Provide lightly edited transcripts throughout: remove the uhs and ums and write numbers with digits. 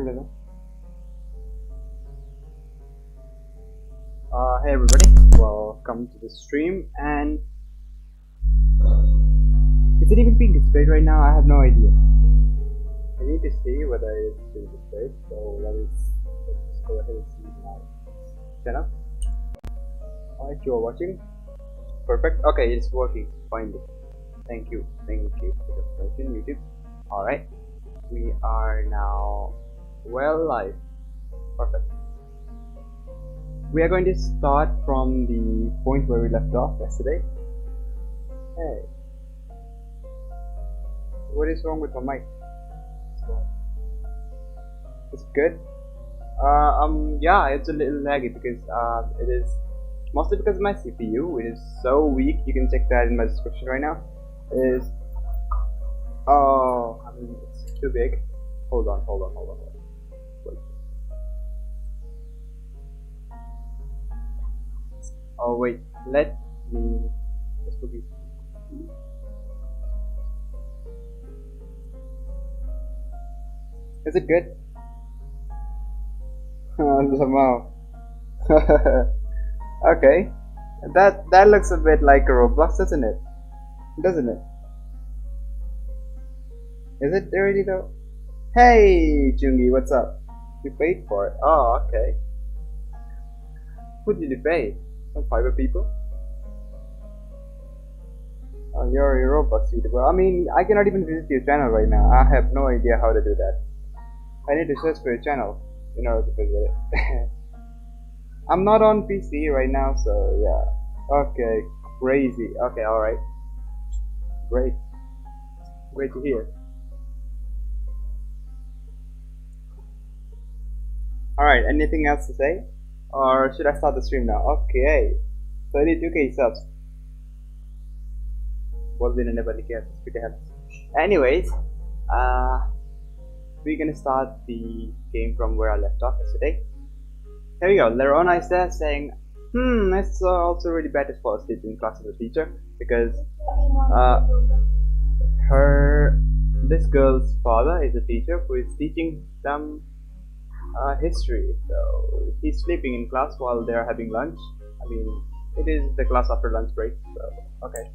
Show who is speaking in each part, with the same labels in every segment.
Speaker 1: Hey everybody, welcome to the stream. And is it even being displayed right now? I have no idea. I need to see whether it's being displayed, so let's just go ahead and see my channel. Alright, you are watching. Perfect. Okay, it's working. Fine. Thank you for the question, YouTube. Alright, we are now live. Perfect. We are going to start from the point where we left off yesterday. Hey, what is wrong with my mic? It's good. Yeah, it's a little laggy because it is mostly because of my CPU. It is so weak. You can check that in my description right now. It is. Oh, I mean, it's too big. Hold on. Wait. Oh wait, let me just look. Is it good? Somehow. Okay, that looks a bit like a Roblox, doesn't it? Doesn't it? Is it already though? Hey, Jungi, what's up? You paid for it? Oh, okay. Who did you pay? Some Fiverr people? Oh, you're a Roblox YouTuber. I mean, I cannot even visit your channel right now. I have no idea how to do that. I need to search for your channel in order to visit it. I'm not on PC right now, so yeah. Okay, crazy. Okay, alright. Great to hear. Alright, anything else to say? Or should I start the stream now? Okay. 32k subs. Anyways, we're gonna start the game from where I left off yesterday. Here we go. Lerona is there saying, it's also really bad to fall asleep in class as a teacher because this girl's father is a teacher who is teaching them history, so he's sleeping in class while they're having lunch. I mean, it is the class after lunch break, so okay,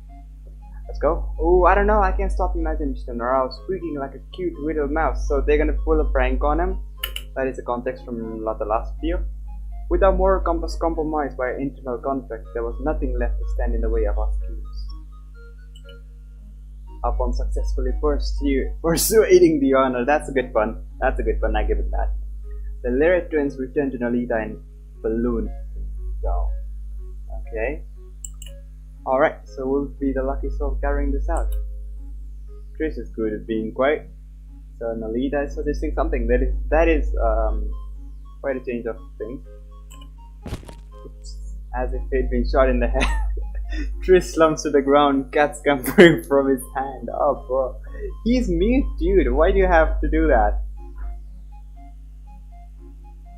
Speaker 1: let's go. Oh, I don't know, I can't stop imagining Mr. Narao squeaking like a cute little mouse, so they're gonna pull a prank on him. That is the context from the last video. Without more compromise by internal conflict, there was nothing left to stand in the way of our schemes. Upon successfully persuading the honor, that's a good one, I give it that. The Lyric twins return to Nolita in balloon. So, okay. Alright, so we'll be the lucky soul carrying this out. Trish is good at being quiet. So Nolita is suggesting something that is quite a change of things. Oops. As if he'd been shot in the head. Trish slumps to the ground, cat scampering from his hand. Oh bro. He's mute, dude. Why do you have to do that?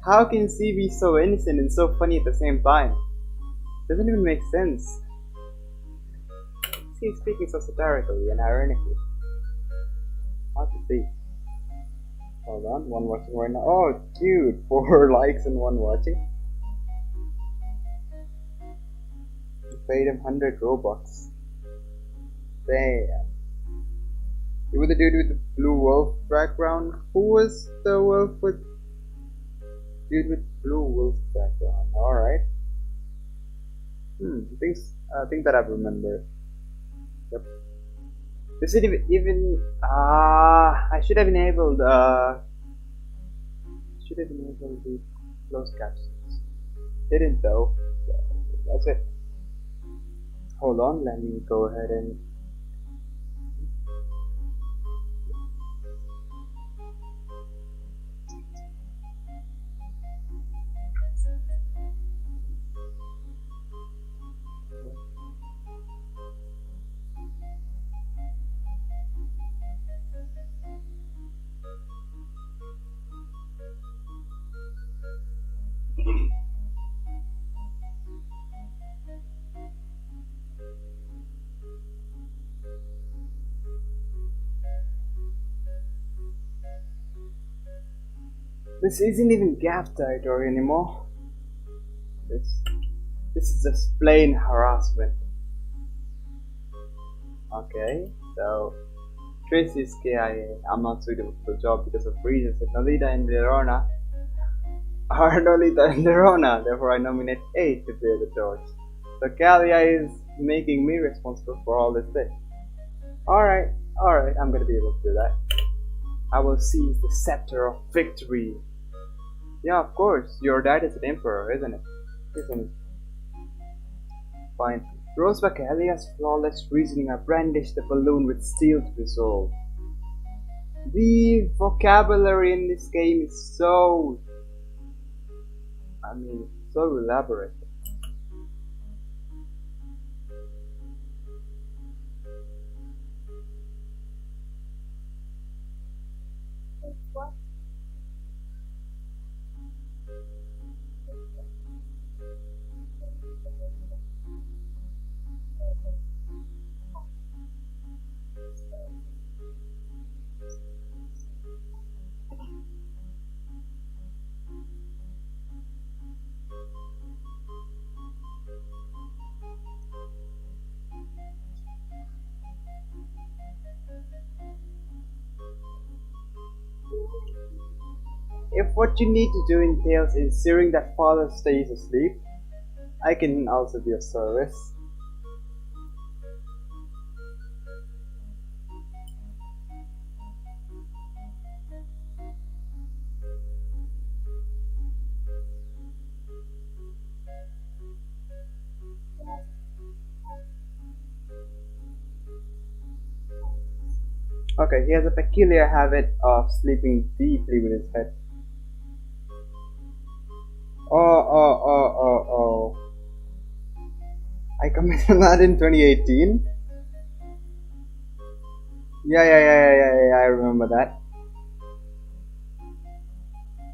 Speaker 1: How can C be so innocent and so funny at the same time? Doesn't even make sense. C is speaking so satirically and ironically. Hard to see. Hold on, one watching right now. Oh, dude, 4 likes and 1 watching. You paid him 100 Robux. Damn. You were the dude with the blue wolf background. Who was the wolf with? Dude with blue wolf background. Alright. I think that I remember. Yep. This is even I should have enabled the closed captions. Didn't though. So that's it. Hold on, let me go ahead and This isn't even gap territory anymore. This is just plain harassment. Okay, so Trace is KIA. I'm not suitable for the job because of reasons that Nolita and Lerona are Nolita and Lerona. Therefore, I nominate A to bear the torch. So Kalia is making me responsible for all this thing. Alright, I'm gonna be able to do that. I will seize the scepter of victory. Yeah, of course, your dad is an emperor, isn't it? Fine. Roseback Elia's flawless reasoning, I brandish the balloon with steel to resolve. The vocabulary in this game is so elaborate. If what you need to do entails ensuring that father stays asleep, I can also be of service. Okay, he has a peculiar habit of sleeping deeply with his head. Oh. I committed that in 2018. Yeah, I remember that.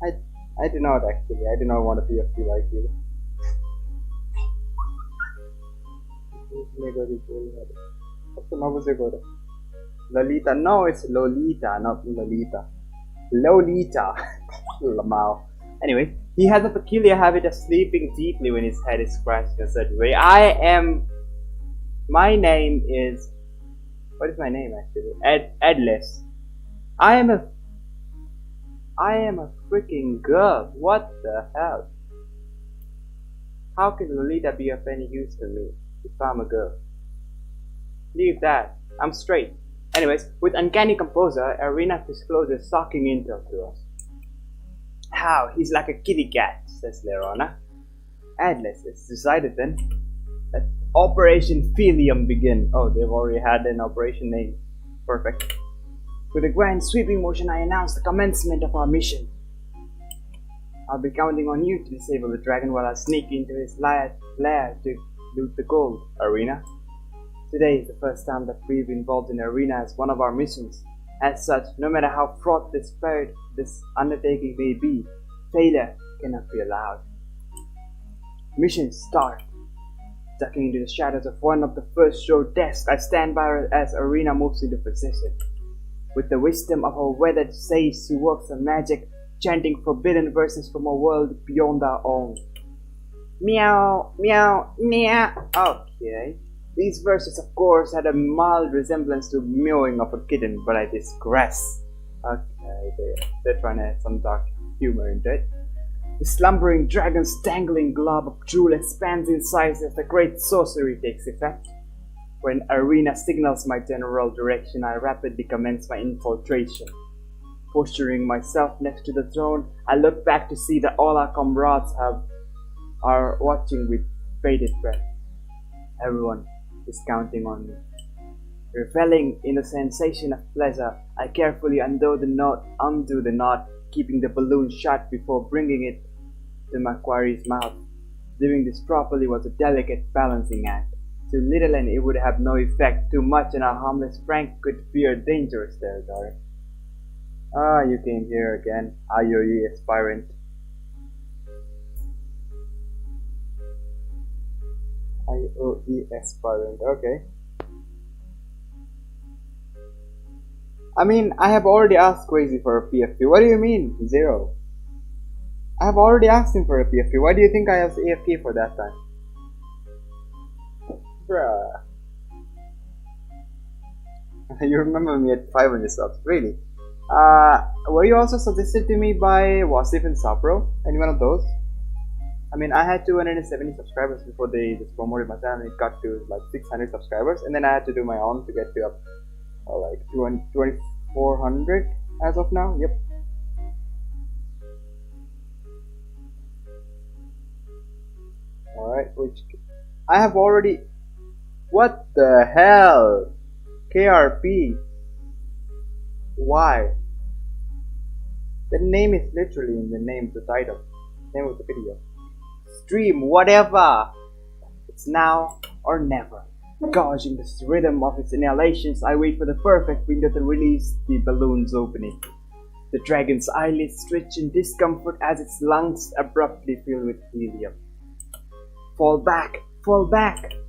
Speaker 1: I do not actually. I do not want to be a feel like you. What's the novel? Lolita. No, it's Lolita, not Lolita. Lolita. Lamau. Anyway, he has a peculiar habit of sleeping deeply when his head is scratched in a certain way. My name is... What is my name actually? Adelise. I am a freaking girl. What the hell? How can Lolita be of any use to me if I'm a girl? Leave that. I'm straight. Anyways, with uncanny composure, Arena discloses shocking intel to us. How? He's like a kitty cat, says Lerona. Adelise, it's decided then. Let Operation Phelium begin. Oh, they've already had an operation name. Perfect. With a grand sweeping motion, I announce the commencement of our mission. I'll be counting on you to disable the dragon while I sneak into his lair to loot the gold, Arena. Today is the first time that we've been involved in Arena as one of our missions. As such, no matter how fraught this undertaking may be, failure cannot be allowed. Mission start. Ducking into the shadows of one of the first row desks, I stand by her as Arena moves into position. With the wisdom of her weathered sage, she works her magic, chanting forbidden verses from a world beyond our own. Meow, meow, meow. Okay. These verses, of course, had a mild resemblance to mewing of a kitten, but I digress. Okay, they're trying to add some dark humor into it. The slumbering dragon's dangling glob of drool expands in size as the great sorcery takes effect. When Arena signals my general direction, I rapidly commence my infiltration. Posturing myself next to the throne, I look back to see that all our comrades are watching with bated breath. Everyone is counting on me. Reveling in the sensation of pleasure, I carefully undo the knot, keeping the balloon shut before bringing it to my quarry's mouth. Doing this properly was a delicate balancing act. Too little and it would have no effect. Too much and our harmless prank could fear dangerous territory. Ah, you came here again, IOE aspirant. IOE aspirant, okay. I mean, I have already asked Crazy for a PFP. What do you mean, 0? I have already asked him for a PFP. Why do you think I have AFK for that time? Bruh. You remember me at 500 subs, really? Were you also suggested to me by Wasif and Sapro? Any one of those? I mean, I had 270 subscribers before they just promoted my channel and it got to like 600 subscribers, and then I had to do my own to get to up like 2400 as of now. Yep. Alright, which I have already. What the hell? KRP. Why? The name is literally in the name of the title, name of the video. Stream whatever. It's now or never. Gauging the rhythm of its inhalations, I wait for the perfect window to release the balloon's opening. The dragon's eyelids twitch in discomfort as its lungs abruptly fill with helium. Fall back,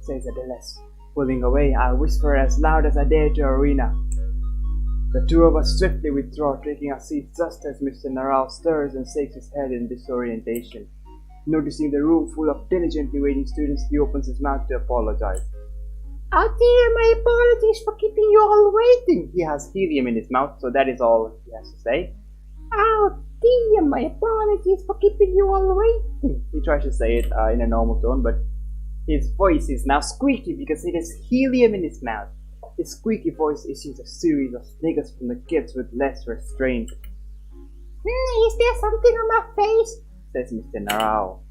Speaker 1: says Adelise. Pulling away, I whisper as loud as I dare to Arena. The two of us swiftly withdraw, taking our seats just as Mr. Narao stirs and shakes his head in disorientation. Noticing the room full of diligently waiting students, he opens his mouth to apologize. Oh dear, my apologies for keeping you all waiting. He has helium in his mouth, so that is all he has to say. Oh dear, my apologies for keeping you all waiting. He tries to say it in a normal tone, but his voice is now squeaky because it has helium in his mouth. His squeaky voice issues a series of sniggers from the kids with less restraint. Is there something on my face? Says Mr. Narao.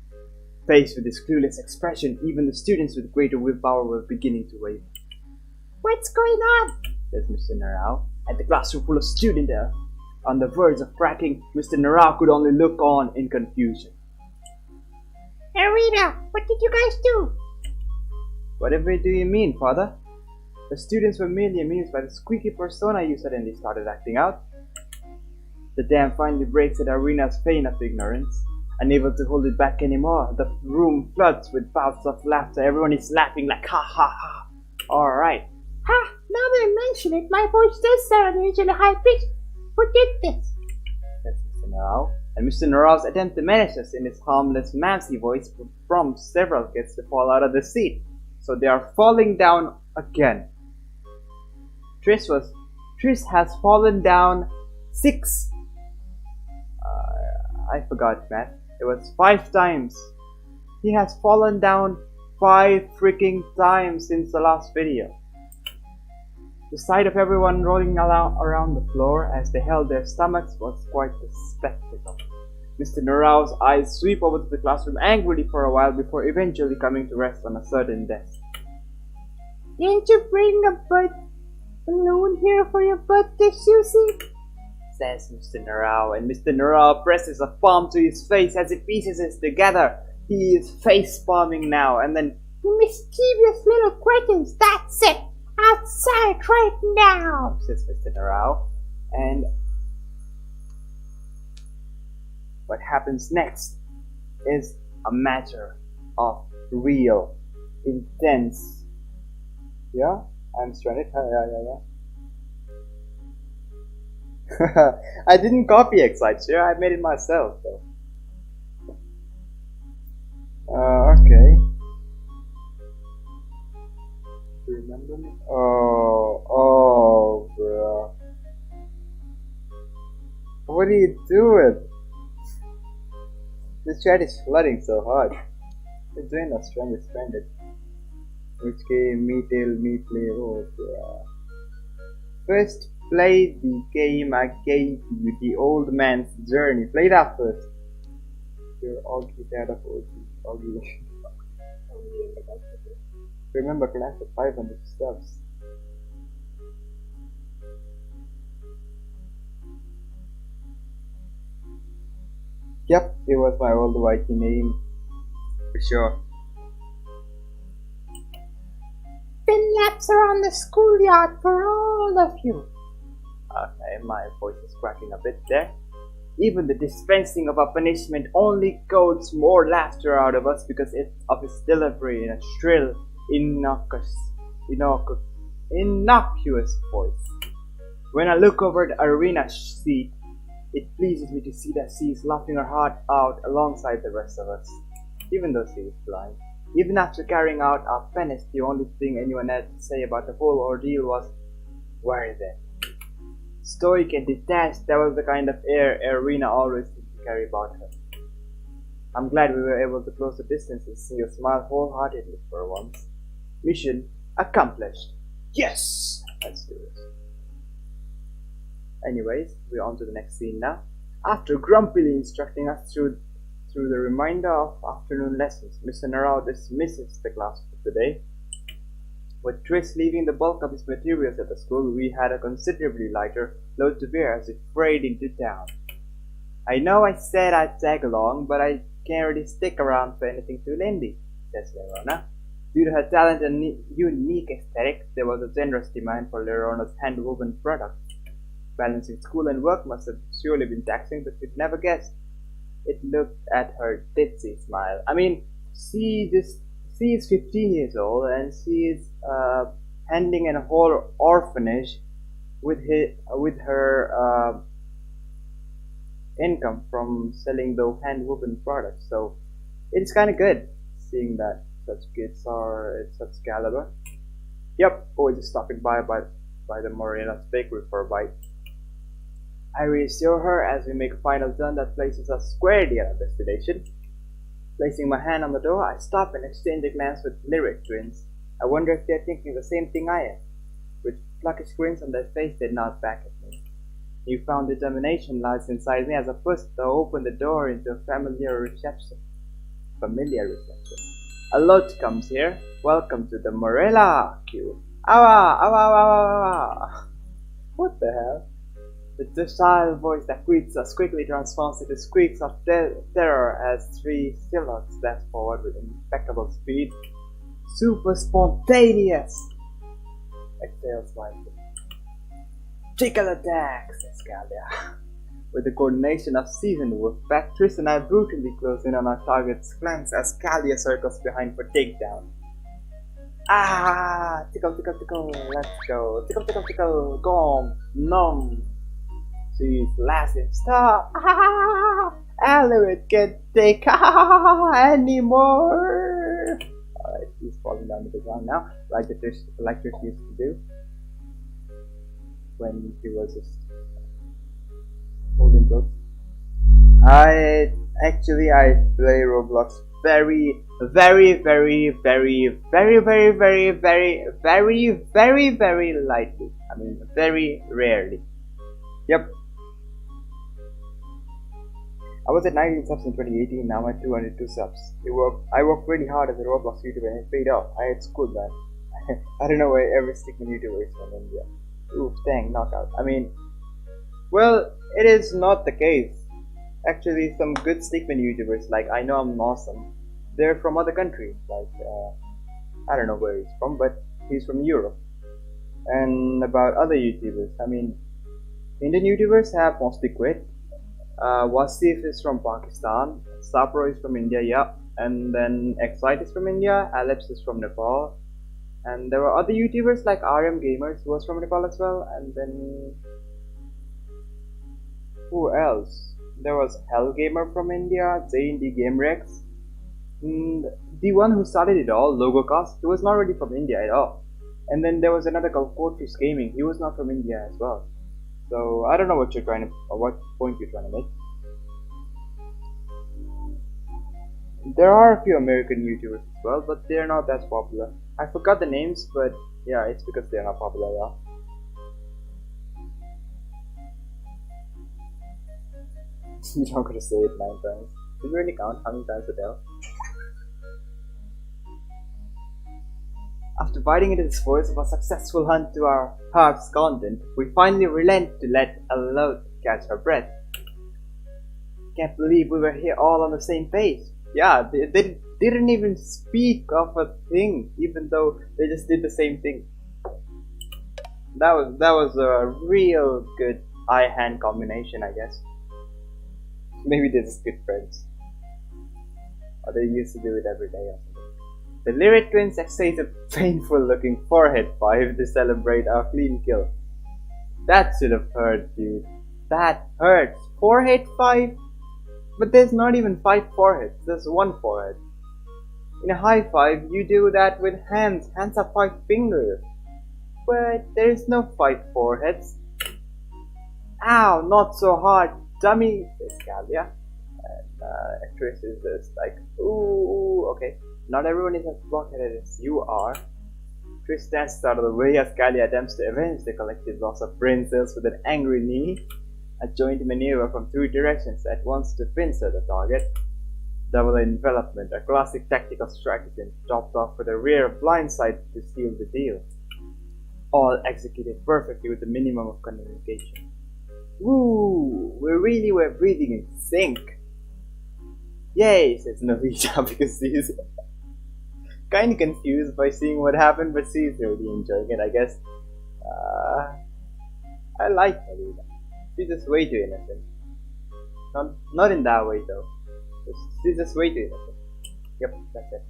Speaker 1: Faced with this clueless expression, even the students with greater willpower were beginning to waver. What's going on? Says Mr. Narao. At the classroom full of students on the verge of cracking, Mr. Narao could only look on in confusion. Arena, what did you guys do? Whatever do you mean, father? The students were merely amused by the squeaky persona you suddenly started acting out. The dam finally breaks at Arena's feign of ignorance. Unable to hold it back anymore, the room floods with bouts of laughter. Everyone is laughing like ha ha ha. Alright. Ha! Now that I mention it, my voice does sound unusually high pitched. Who did this? That's Mr. Narao. And Mr. Narao's attempt to manage us in his harmless, mousy voice prompts several kids to fall out of the seat. So they are falling down again. Trish has fallen down 6. I forgot, Matt. It was 5 times. He has fallen down 5 freaking times since the last video. The sight of everyone rolling around the floor as they held their stomachs was quite the spectacle. Mr. Narao's eyes sweep over to the classroom angrily for a while before eventually coming to rest on a certain desk. Didn't you bring a balloon here for your birthday, Susie? Says Mr. Narao, and Mr. Narao presses a palm to his face as he pieces it together. He is face palming now, and then, you mischievous little cretins, that's it! Outside right now! Says Mr. Narao. And what happens next is a matter of real, intense. Yeah? I'm stranded? Yeah. I didn't copy Excite Share, I made it myself though. Okay. Do you remember me? Oh, bro. What are you doing? This chat is flooding so hard. It's doing a stranded. Which game? Me tell, me play. Oh, bro. First, play the game I gave you, the old man's journey. Play that first. You're ugly dad of ugly. Remember, Clas at 500 subs. Yep, it was my old Viking name. For sure. Spin laps around the schoolyard for all of you. Okay, my voice is cracking a bit there. Even the dispensing of a punishment only goads more laughter out of us because of its delivery in a shrill, innocuous voice. When I look over the arena seat, It pleases me to see that she is laughing her heart out alongside the rest of us, even though she is blind. Even after carrying out our penance, the only thing anyone had to say about the whole ordeal was, "Where is it?" Stoic and detached, that was the kind of air Arena always seemed to carry about her. I'm glad we were able to close the distance and see her smile wholeheartedly for once. Mission accomplished. Yes! Let's do it. Anyways, we're on to the next scene now. After grumpily instructing us through the remainder of afternoon lessons, Mr. Narao dismisses the class for the day. With Tris leaving the bulk of his materials at the school, we had a considerably lighter load to bear as we frayed into town. I know I said I'd tag along, but I can't really stick around for anything too lengthy, says Lerona. Due to her talent and unique aesthetics, there was a generous demand for Lerona's hand-woven products. Balancing school and work must have surely been taxing, but we'd never guessed. It looked at her ditzy smile. I mean, she is 15 years old and she is handling a whole orphanage with her income from selling those hand-woven products. So it's kind of good seeing that such kids are at such caliber. Yep, we're just stopping by the Morena's bakery for a bite. I reassure her as we make a final turn that places us squarely at our destination. Placing my hand on the door, I stop and exchange a glance with Lyric twins. I wonder if they're thinking the same thing I am. With pluckish grins on their face, they nod back at me. Newfound determination lies inside me as I push to open the door into a familiar reception. A lot comes here. Welcome to the Morella queue. Awa, awa, awa, awa, awa. What the hell? The docile voice that greets us quickly transforms into squeaks of terror as three silhouettes dash forward with impeccable speed. Super spontaneous! Exhales lightly. Tickle attack, says Galia. With the coordination of seasoned wolfpack, Tris and I brutally close in on our target's flanks as Kalia circles behind for takedown. Ah! Tickle, tickle, tickle, let's go. Tickle, tickle, tickle, gom, nom. She's laughing. Stop! Ah! Aluit can't take anymore! Alright, he's falling down to the ground now, like Trish used to do when he was just holding books. I play Roblox very lightly. I mean, very rarely. Yep. I was at 19 subs in 2018, now I'm at 202 subs. I worked really hard as a Roblox YouTuber and it paid off. I had school man. I don't know why every stickman YouTuber is from India. Oof, dang, knockout. I mean, well, it is not the case. Actually, some good stickman YouTubers, like I know I'm awesome, they're from other countries. Like, I don't know where he's from, but he's from Europe. And about other YouTubers, I mean, Indian YouTubers have mostly quit. Wasif is from Pakistan, Sapro is from India, yeah, and then Excite is from India, Alex is from Nepal, and there were other YouTubers like RM Gamers who was from Nepal as well, and then who else? There was Hell Gamer from India, JND GameRex, and the one who started it all, LogoCast, he was not really from India at all, and then there was another called Fortress Gaming, he was not from India as well. So I don't know what point you're trying to make. There are a few American YouTubers as well, but they're not that popular. I forgot the names, but yeah, it's because they're not popular, yeah. You're not gonna say it 9 times. Did you really count how many times to tell? After biting into the spoils of a successful hunt to our heart's content, we finally relent to let Alot catch her breath. Can't believe we were here all on the same page. Yeah, they didn't even speak of a thing, even though they just did the same thing. That was a real good eye-hand combination, I guess. Maybe they're just good friends. Or they used to do it every day or something. The Lyric twins exchanged a painful looking forehead 5 to celebrate our clean kill. That should have hurt, dude. That hurts. Forehead 5? But there's not even 5 foreheads, there's 1 forehead. In a high five, you do that with hands. Hands are 5 fingers. But there is no 5 foreheads. Ow, not so hard, dummy, says Galia. And actress is just like, ooh, okay. Not everyone is as blockheaded as you are. Trish dances out of the way as Galia attempts to avenge the collective loss of brain cells with an angry knee. A joint maneuver from 2 directions at once to pincer the target. Double envelopment, a classic tactical strategy, topped off with a rear blindside to seal the deal. All executed perfectly with the minimum of communication. Woo! We really were breathing in sync. Yay, says Novita because she's kinda confused by seeing what happened, but she's really enjoying it, I guess. I like Novita. She's just way too innocent. Not in that way though. She's just way too innocent. Yep, that's it.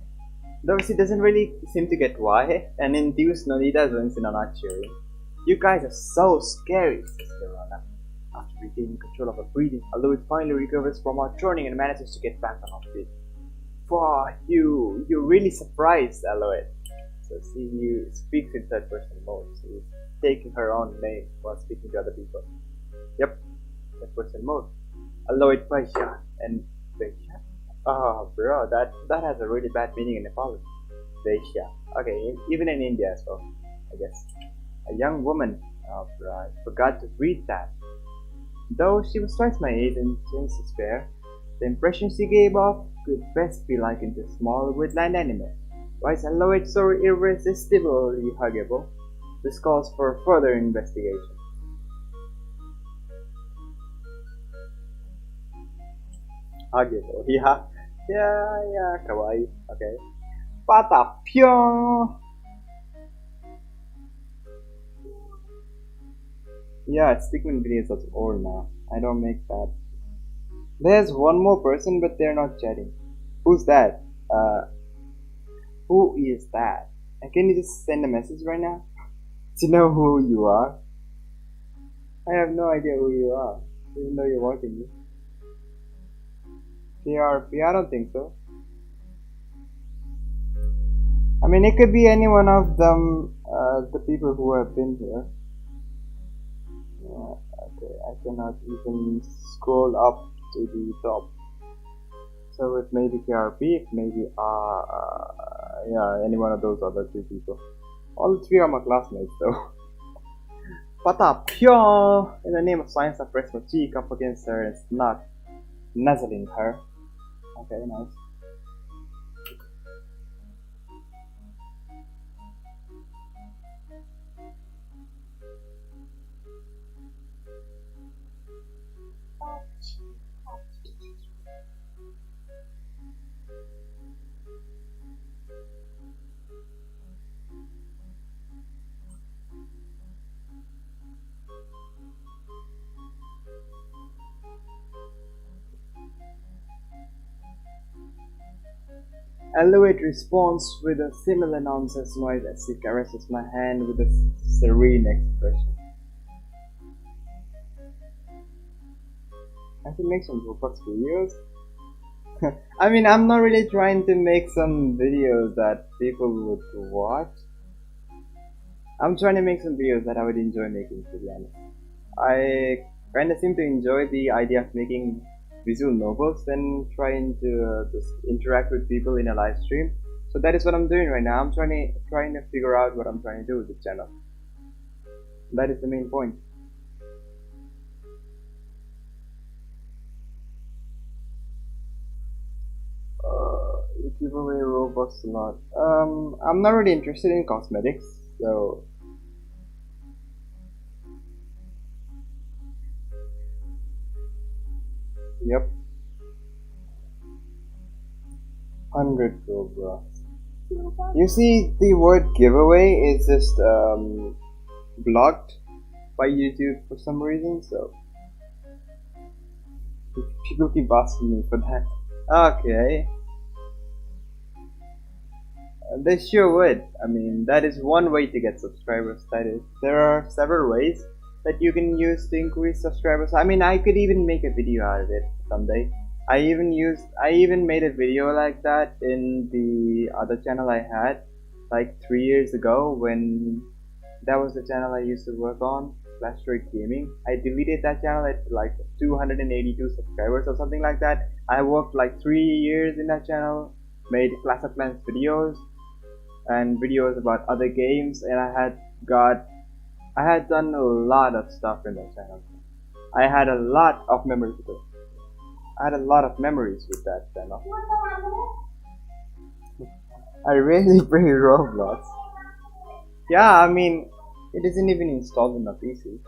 Speaker 1: Though she doesn't really seem to get why, and induced Nonita joins in on our cheering. You guys are so scary, says Verona. After regaining control of her breathing, Aloyd finally recovers from her drowning and manages to get back on her feet. Wow, you're really surprised, Aloyd. So she speaks in third person mode. She's taking her own name while speaking to other people. Yep, third person mode. Aloyd Paisha and Paisha? Oh bro, that has a really bad meaning in Nepali. Paisha. Okay, even in India as well, I guess. A young woman. Oh bro, I forgot to read that. Though she was twice my age and senses fair, the impression she gave off could best be likened to a small woodland animal. Why is Aloyd so irresistibly huggable? This calls for further investigation. Huggable, yeah, kawaii, okay. Patapyo! Yeah, Stickman videos are old now. I don't make that. There's one more person, but they're not chatting. Who's that? Who is that? And can you just send a message right now? To know who you are? I have no idea who you are, even though you're watching me. KRP? I don't think so. I mean, it could be any one of them, the people who have been here. Okay, I cannot even scroll up to the top. So it may be KRP, it may be yeah, any one of those other 2 people. All 3 are my classmates though. Patapyo! In the name of science, I press my cheek up against her and snot, nuzzling her. Okay, nice. Aloyd responds with a similar nonsense noise as she caresses my hand with a serene expression. I should make some Roblox videos. I mean, I'm not really trying to make some videos that people would watch. I'm trying to make some videos that I would enjoy making, to be honest. I kinda seem to enjoy the idea of making visual novels than trying to just interact with people in a live stream. So that is what I'm doing right now. I'm trying to figure out what I'm trying to do with this channel. That is the main point. You give away Robux a lot. I'm not really interested in cosmetics, so yep. 100 Robux. You see, the word giveaway is just blocked by YouTube for some reason, so people keep asking me for that. Okay. They sure would. I mean, that is one way to get subscribers, that is. There are several ways. that you can use to increase subscribers. I mean, I could even make a video out of it someday. I even made a video like that in the other channel I had like 3 years ago, when that was the channel I used to work on, Fallstreak Gaming. I deleted that channel at like 282 subscribers or something like that. I worked like 3 years in that channel, made Clash of Clans videos and videos about other games, and I had done a lot of stuff in that channel. I had a lot of memories with it. I had a lot of memories with that channel. I really bring Roblox. Yeah, I mean, it isn't even installed in my PC.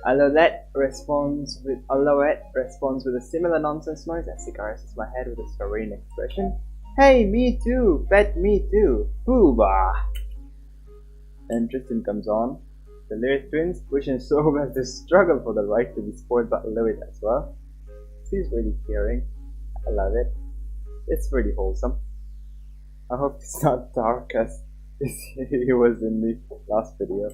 Speaker 1: Alouette responds with a similar nonsense noise as he caresses my head with a serene expression. Hey, me too! Bet me too! Booba! And Tristan comes on. The Lyric twins push and shove as they struggle for the right to be spoiled by Alouette as well. She's really caring. I love it. It's pretty wholesome. I hope it's not dark as it was in the last video.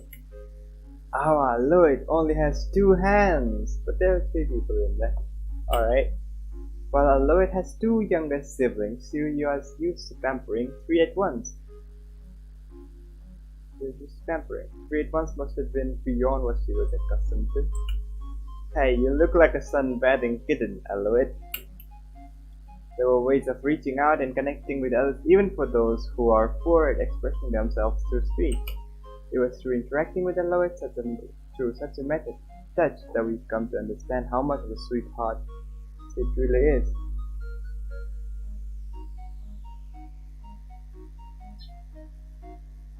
Speaker 1: Our Alouette only has 2 hands, but there are 3 people in there. Alright. While Alouette has 2 younger siblings, you are used to pampering 3 at once. Pampering 3 at once must have been beyond what she was accustomed to. Hey, you look like a sunbathing kitten, Alouette. There were ways of reaching out and connecting with others, even for those who are poor at expressing themselves through speech. It was through interacting with Alouette through such a method touch that we've come to understand how much of a sweetheart it really is.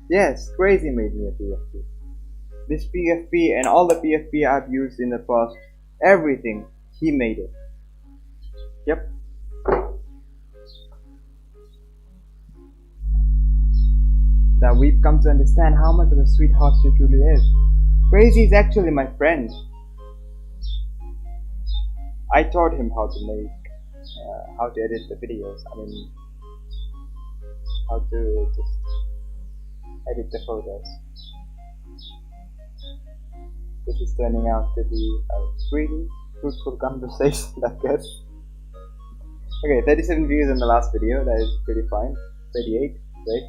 Speaker 1: Yes, Crazy made me a PFP. This PFP and all the PFP I've used in the past, everything, he made it. Yep. That we've come to understand how much of a sweetheart she truly is. Crazy is actually my friend. I taught him how to edit the videos. I mean, how to just edit the photos. This is turning out to be a really fruitful conversation, I guess. Okay, 37 views in the last video, that is pretty fine. 38, great.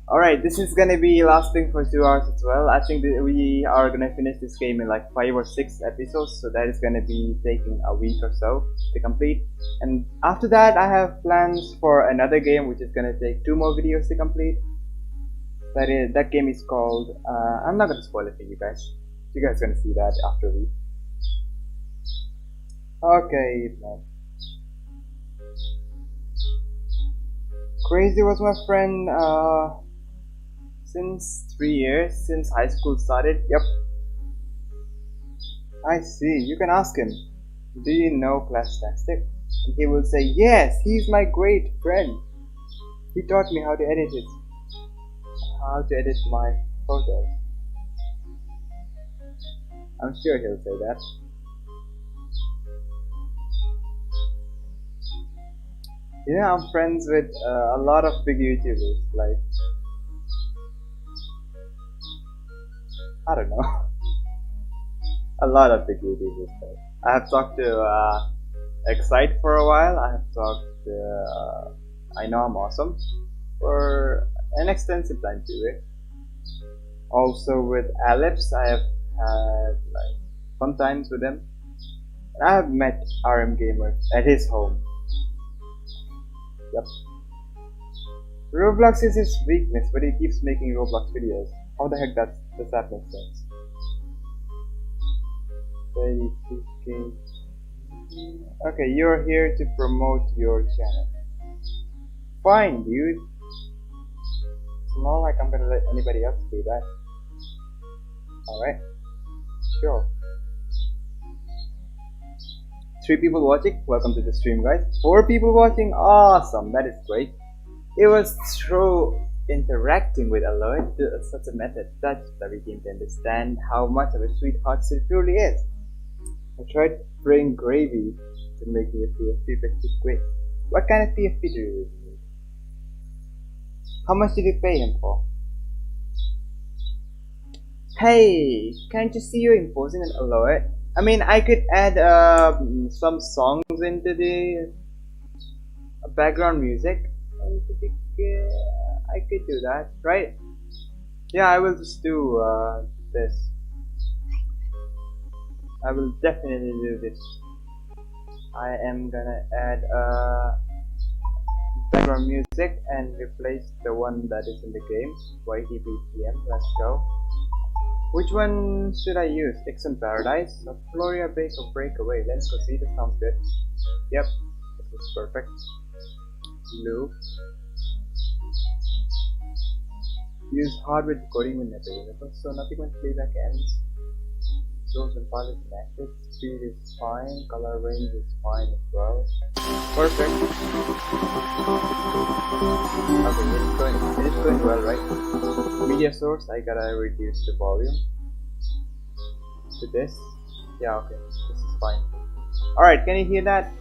Speaker 1: Alright, this is gonna be lasting for 2 hours as well. I think that we are gonna finish this game in like 5 or 6 episodes, so that is gonna be taking a week or so to complete. And after that, I have plans for another game which is gonna take 2 more videos to complete. That game is called, I'm not gonna spoil it for you guys. You guys are gonna see that after a week. Okay, man. Crazy was my friend since 3 years, since high school started. Yep. I see, you can ask him, do you know Clas Tastic? And he will say, yes, he's my great friend. He taught me how to edit my photos. I'm sure he'll say that. You know, I'm friends with a lot of big YouTubers, like, I don't know, a lot of big YouTubers. I have talked to Excite for a while. I have talked to I Know I'm Awesome for an extensive time too. Also with Alex, I have had like fun times with him. And I have met RM Gamer at his home. Yep. Roblox is his weakness, but he keeps making Roblox videos. How the heck does that make sense? Okay, you're here to promote your channel. Fine, dude. It's not like I'm gonna let anybody else do that. Alright. Sure. 3 people watching, welcome to the stream, guys. 4 people watching, awesome, that is great. It was through interacting with Alouette to such a method that we came to understand how much of a sweetheart she truly is. I tried to bring gravy to make me a PFP, but he quit. What kind of PFP do you need? How much did you pay him for? Hey, can't you see you're imposing an alert? I mean, I could add some songs into the background music. I could do that, right? Yeah, I will just do this. I will definitely do this. I am gonna add background music and replace the one that is in the game. YTBTM, let's go. Which one should I use? Exxon Paradise or Floria Bake or Breakaway? Let's go see, this sounds good. Yep, this is perfect. Loop. Use hardware decoding when available, so nothing when playback ends. Those and file is inactive. Speed is fine, color range is fine as well. Perfect. Okay, it's going well, right? Media source, I gotta reduce the volume to this. Yeah, okay, this is fine. Alright, can you hear that?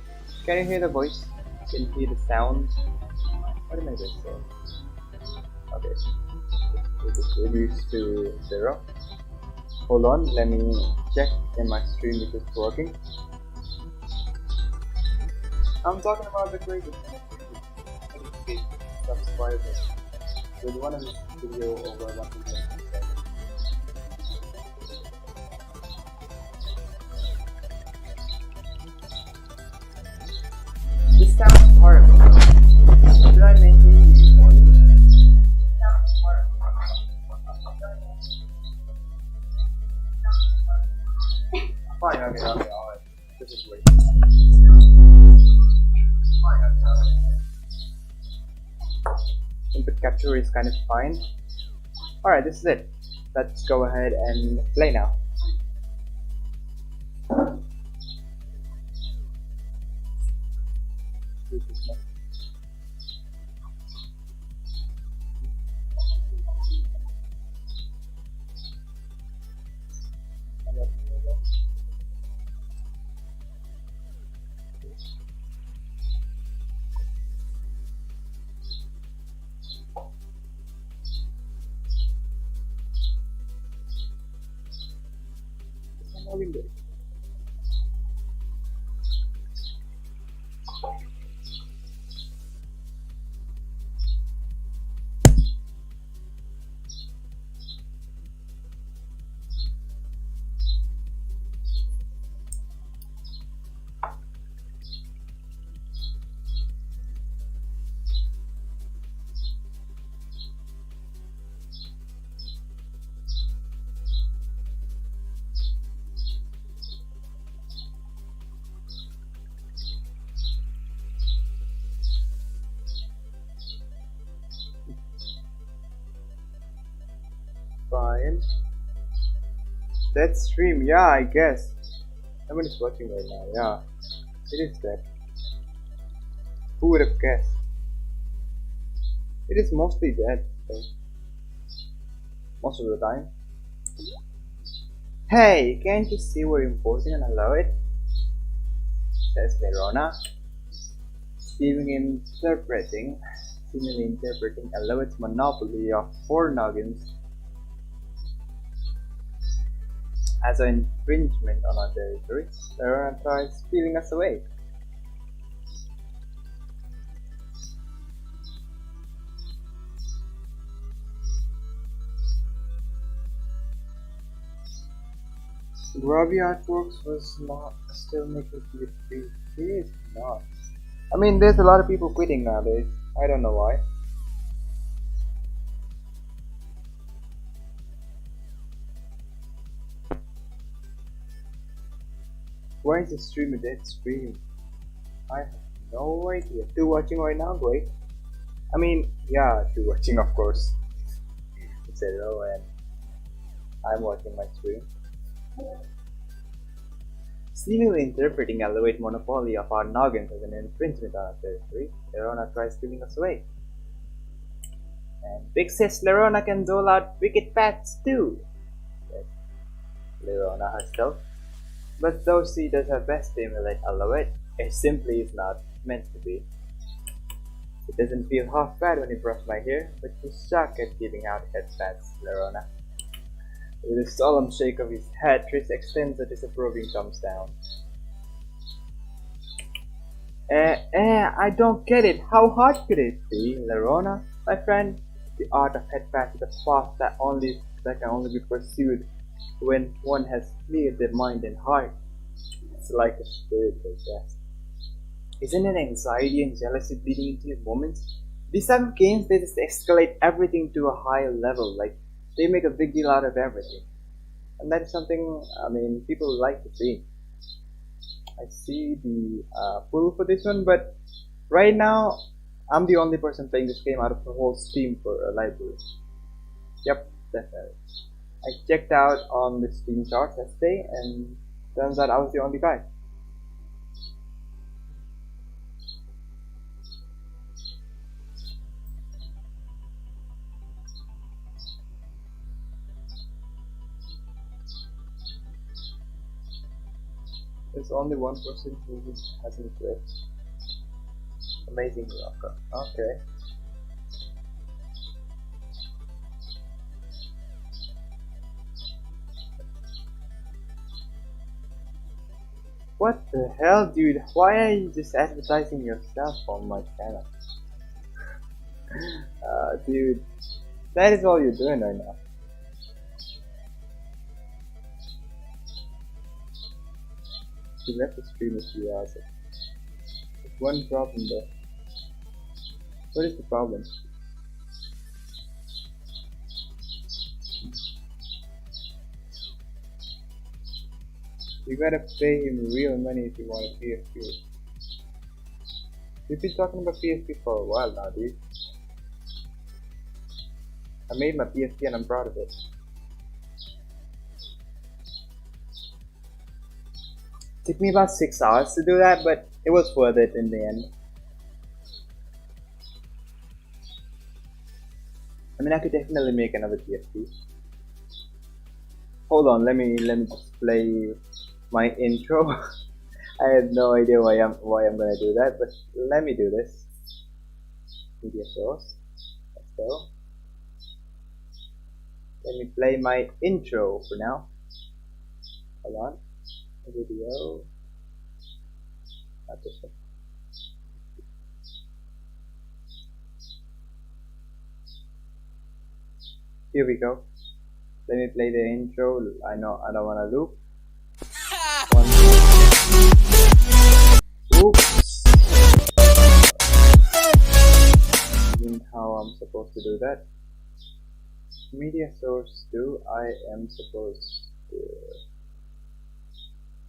Speaker 1: Can you hear the voice? Can you hear the sound? What am I going to say? Okay, it is reduced to 0. Hold on, let me check in my stream if it's working. I'm talking about the greatest subscribers. With one of this video over 100 subscribers. This sounds horrible. Should I maintain the volume? This sounds horrible. Fine, okay, alright. This is great. Fine, okay. Input capture is kind of fine. Alright, this is it. Let's go ahead and play now. Window. Fine. That stream, yeah, I guess. Someone is watching right now, yeah. It is that. Who would have guessed? It is mostly dead, so. Most of the time. Hey, can't you see we're imposing and allow it? Says Verona. Seemingly interpreting allow its monopoly of 4 noggins as an infringement on our territory. Verona tries stealing us away. Grubby Artworks was not still making PS3. He is not. I mean, there's a lot of people quitting nowadays. I don't know why. Why is the stream a dead stream? I have no idea. 2 watching right now, great. I mean, yeah, 2 watching of course. 0 and I'm watching my stream. Seemingly interpreting Elevate monopoly of our noggins as an infringement on our territory, Lerona tries stealing us away. And Big says Lerona can dole out wicked pats too. Yes, Lerona herself. But though she does her best to emulate Elevate, it simply is not meant to be. It doesn't feel half bad when you brush my hair, but she's shocked at giving out head pats, Lerona. With a solemn shake of his head, Trish extends a disapproving thumbs down. I don't get it. How hard could it be, Lerona, my friend? The art of headpath is a path that can only be pursued when one has cleared their mind and heart. It's like a spiritual test. Isn't it anxiety and jealousy bleeding into your moments? These type of games, they just escalate everything to a higher level. Like, they make a big deal out of everything. And that is something, people like to see. I see the pull for this one, but right now, I'm the only person playing this game out of the whole Steam for a library. Yep, that's right. I checked out on the Steam charts yesterday, and turns out I was the only guy. There's only one person who hasn't played. Amazing rocker. Okay. What the hell, dude? Why are you just advertising yourself on my channel? Dude, that is all you're doing right now. You left the stream a few hours ago. There's one problem though. What is the problem? You gotta pay him real money if you want a PSP. We've been talking about PSP for a while now, dude. I made my PSP and I'm proud of it. Took me about 6 hours to do that, but it was worth it in the end. I could definitely make another PSP. Hold on, let me just play my intro. I have no idea why I'm gonna do that, but let me do this. Media source. Let's go. Let me play my intro for now. Hold on. Video. Not this one. Here we go. Let me play the intro. I know I don't wanna loop. Oops. Isn't how I'm supposed to do that. Media source 2. I am supposed to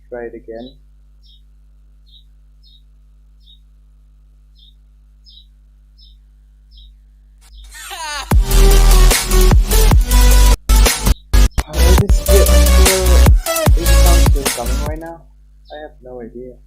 Speaker 1: try it again. Is the sound still coming right now? I have no idea.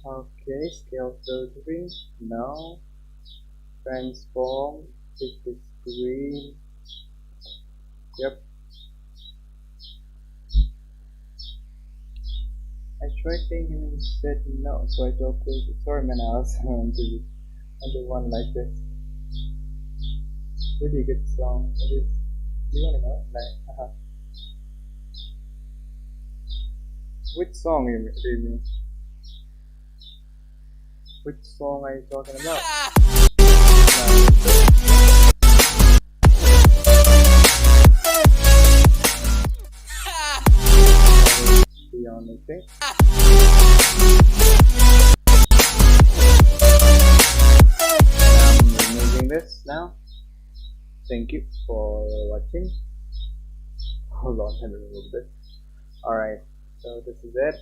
Speaker 1: Okay, scale filtering, no. Transform, hit the screen. Yep. I tried saying him and he said no, so I told him, sorry man, I was on the one like this. Really good song. It is. You wanna know? Like, Which song do you mean? Which song are you talking about? The only thing. And I'm removing this now. Thank you for watching. Hold on, let me remove this. Alright, so this is it.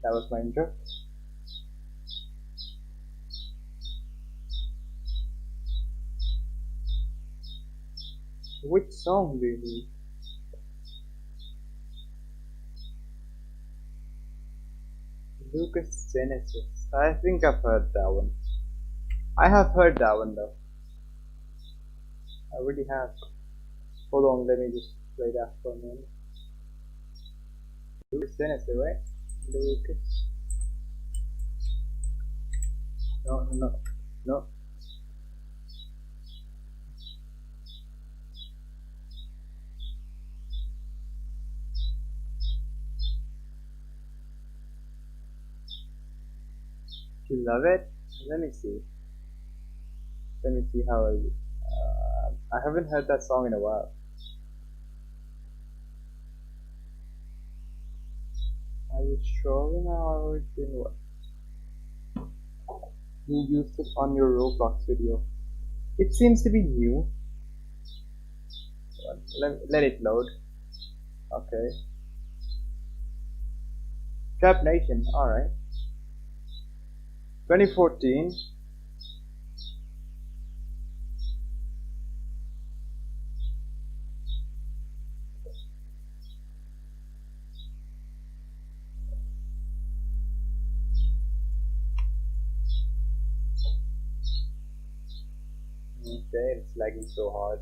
Speaker 1: That was my intro. Which song do you need? Lucas Genesis. I think I've heard that one. I have heard that one though. I really have. Hold on, let me just play that for a minute. Lucas Genesis, right? Lucas. No. You love it? Let me see. Let me see how I haven't heard that song in a while. Are you strolling or doing what? You used it on your Roblox video. It seems to be new. Let it load. Okay. Trap Nation, alright. 2014. Okay, it's lagging so hard.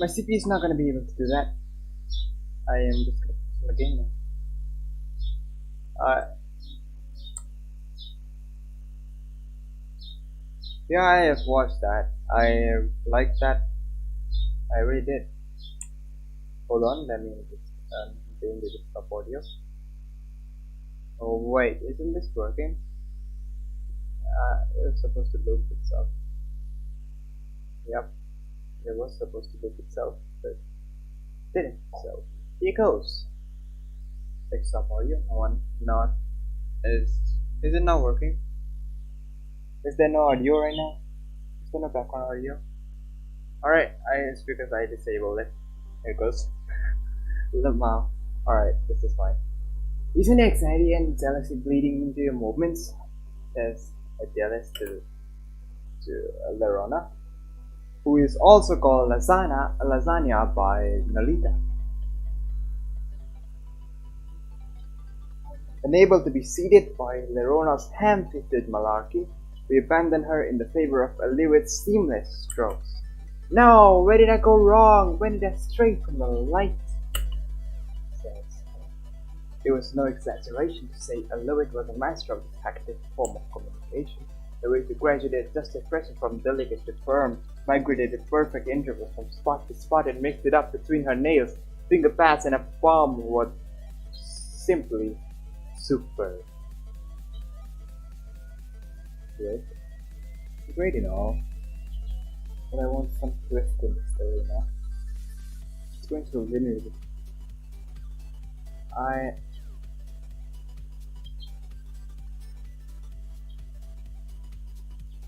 Speaker 1: My CPU is not going to be able to do that. I am just going to put the game now. Yeah, I have watched that. I liked that. I really did. Hold on, let me just change the desktop audio. Oh wait, isn't this working? It was supposed to loop itself. Yep, it was supposed to loop itself, but it didn't. So here goes. Desktop audio. Not. Is it not working? Is there no audio right now? Is there no background audio? Alright, it's because I disabled it. Here it goes. Lamau. Alright, this is fine. Isn't anxiety and jealousy bleeding into your movements? Says Adelise to Lerona, who is also called lasagna by Nolita. Unable to be seated by Lerona's ham-fisted malarkey, we abandon her in the favor of Aliwit's seamless strokes. No, where did I go wrong? When did I stray from the light? Says. It was no exaggeration to say Aliwit was a master of this tactic form of communication. The way to graduate adjusted pressure from delicate to firm, migrated at perfect intervals from spot to spot and mixed it up between her nails, finger pads, and a palm was simply superb. Great and all, but I want some twist in the story now. It's going to linear.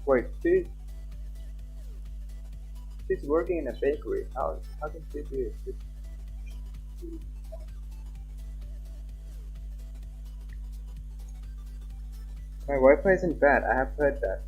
Speaker 1: Wait, she's working in a bakery. How can she do it? My Wi-Fi isn't bad. I have heard that.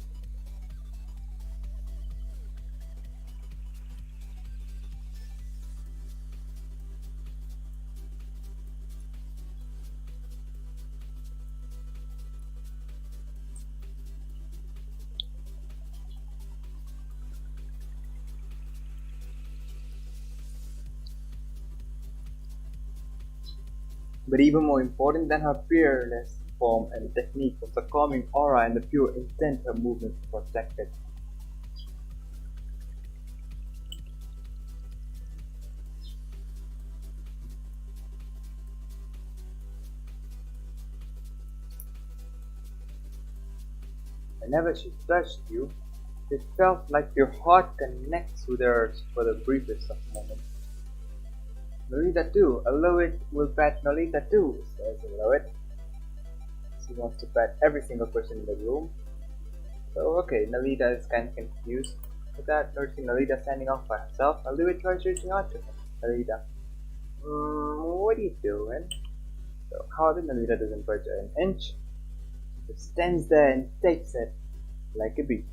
Speaker 1: But even more important than her fearless form and technique was the calming aura and the pure intent her movements protected. Whenever she touched you, it felt like your heart connects with hers for the briefest of moments. Lolita too. Aloit will pet Lolita too, says Aloit. She wants to pet every single person in the room. So okay, Nalita is kind of confused. Without noticing Nalita standing off by herself, Aloit tries reaching out to her. Nalita, what are you doing? So how did Nalita doesn't budge an inch? She just stands there and takes it like a bee.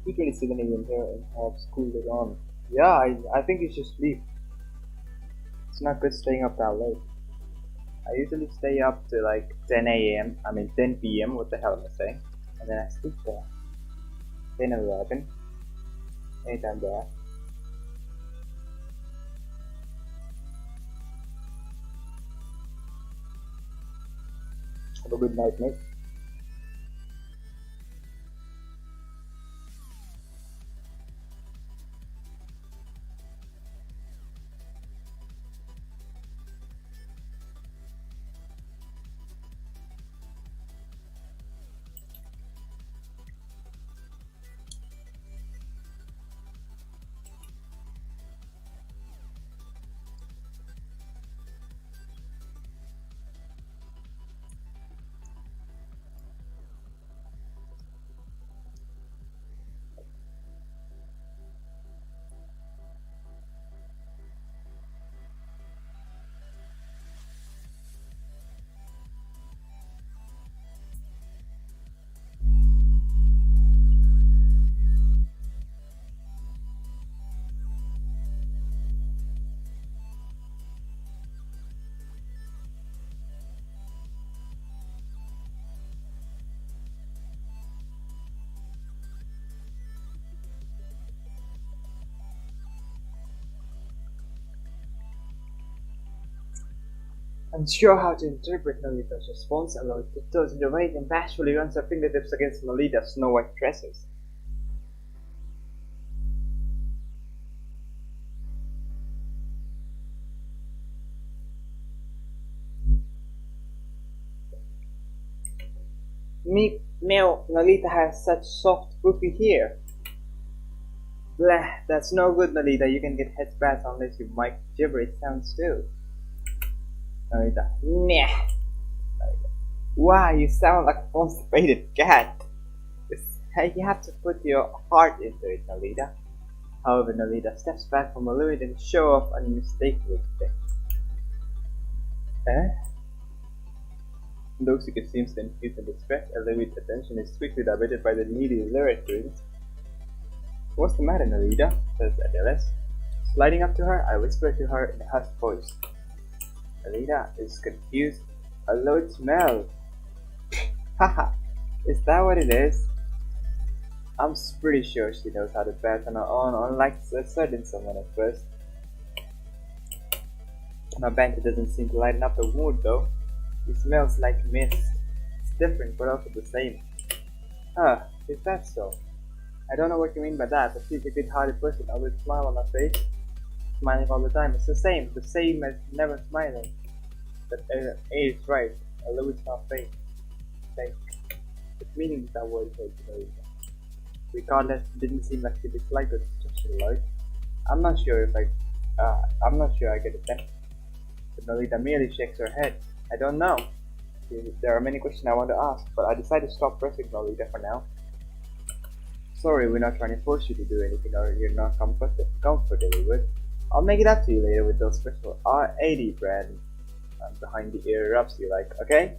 Speaker 1: Weekend isn't even here and have school later on. Yeah, I think you should sleep. It's not good staying up that late. I usually stay up to like 10 a.m. I mean 10 p.m. What the hell am I saying? And then I sleep there. 10 or 11. Anytime there. Have a good night, mate. Unsure how to interpret Nolita's response, Aloy tiptoes in the way and bashfully runs her fingertips against Nolita's snow-white tresses. Meep, meow, Nolita has such soft, poofy hair. Blah, that's no good, Nolita. You can get head spats unless you mic gibberish sounds too. Nolita, nah. Nolita, wow, you sound like a constipated cat. You have to put your heart into it, Nolita. However, Nolita steps back from Aloy and show off unmistakable thing. Eh? Doxica seems confused and distressed. Aloy's attention is quickly diverted by the needy lyric twins. What's the matter, Nolita? Says Adelise. Sliding up to her, I whisper to her in a hushed voice. Nolita is confused. Aloy smell. Haha, is that what it is? I'm pretty sure she knows how to bat on her own, unlike a certain someone at first. My banter doesn't seem to lighten up the mood though. It smells like mist. It's different but also the same. Huh, is that so? I don't know what you mean by that, but she's a good-hearted person, always smile on her face. Smiling all the time. It's the same as never smiling. But A is right. Always not fake. Fake. The meaning of that word is very. Regardless, it didn't seem like she disliked the suggestion, Lloyd. I'm not sure I get it then. But Nolita merely shakes her head. I don't know. There are many questions I want to ask, but I decided to stop pressing Nolita for now. Sorry, we're not trying to force you to do anything or you're not comfortable with. I'll make it up to you later with those special R80 brand behind the ear rubs you like, okay?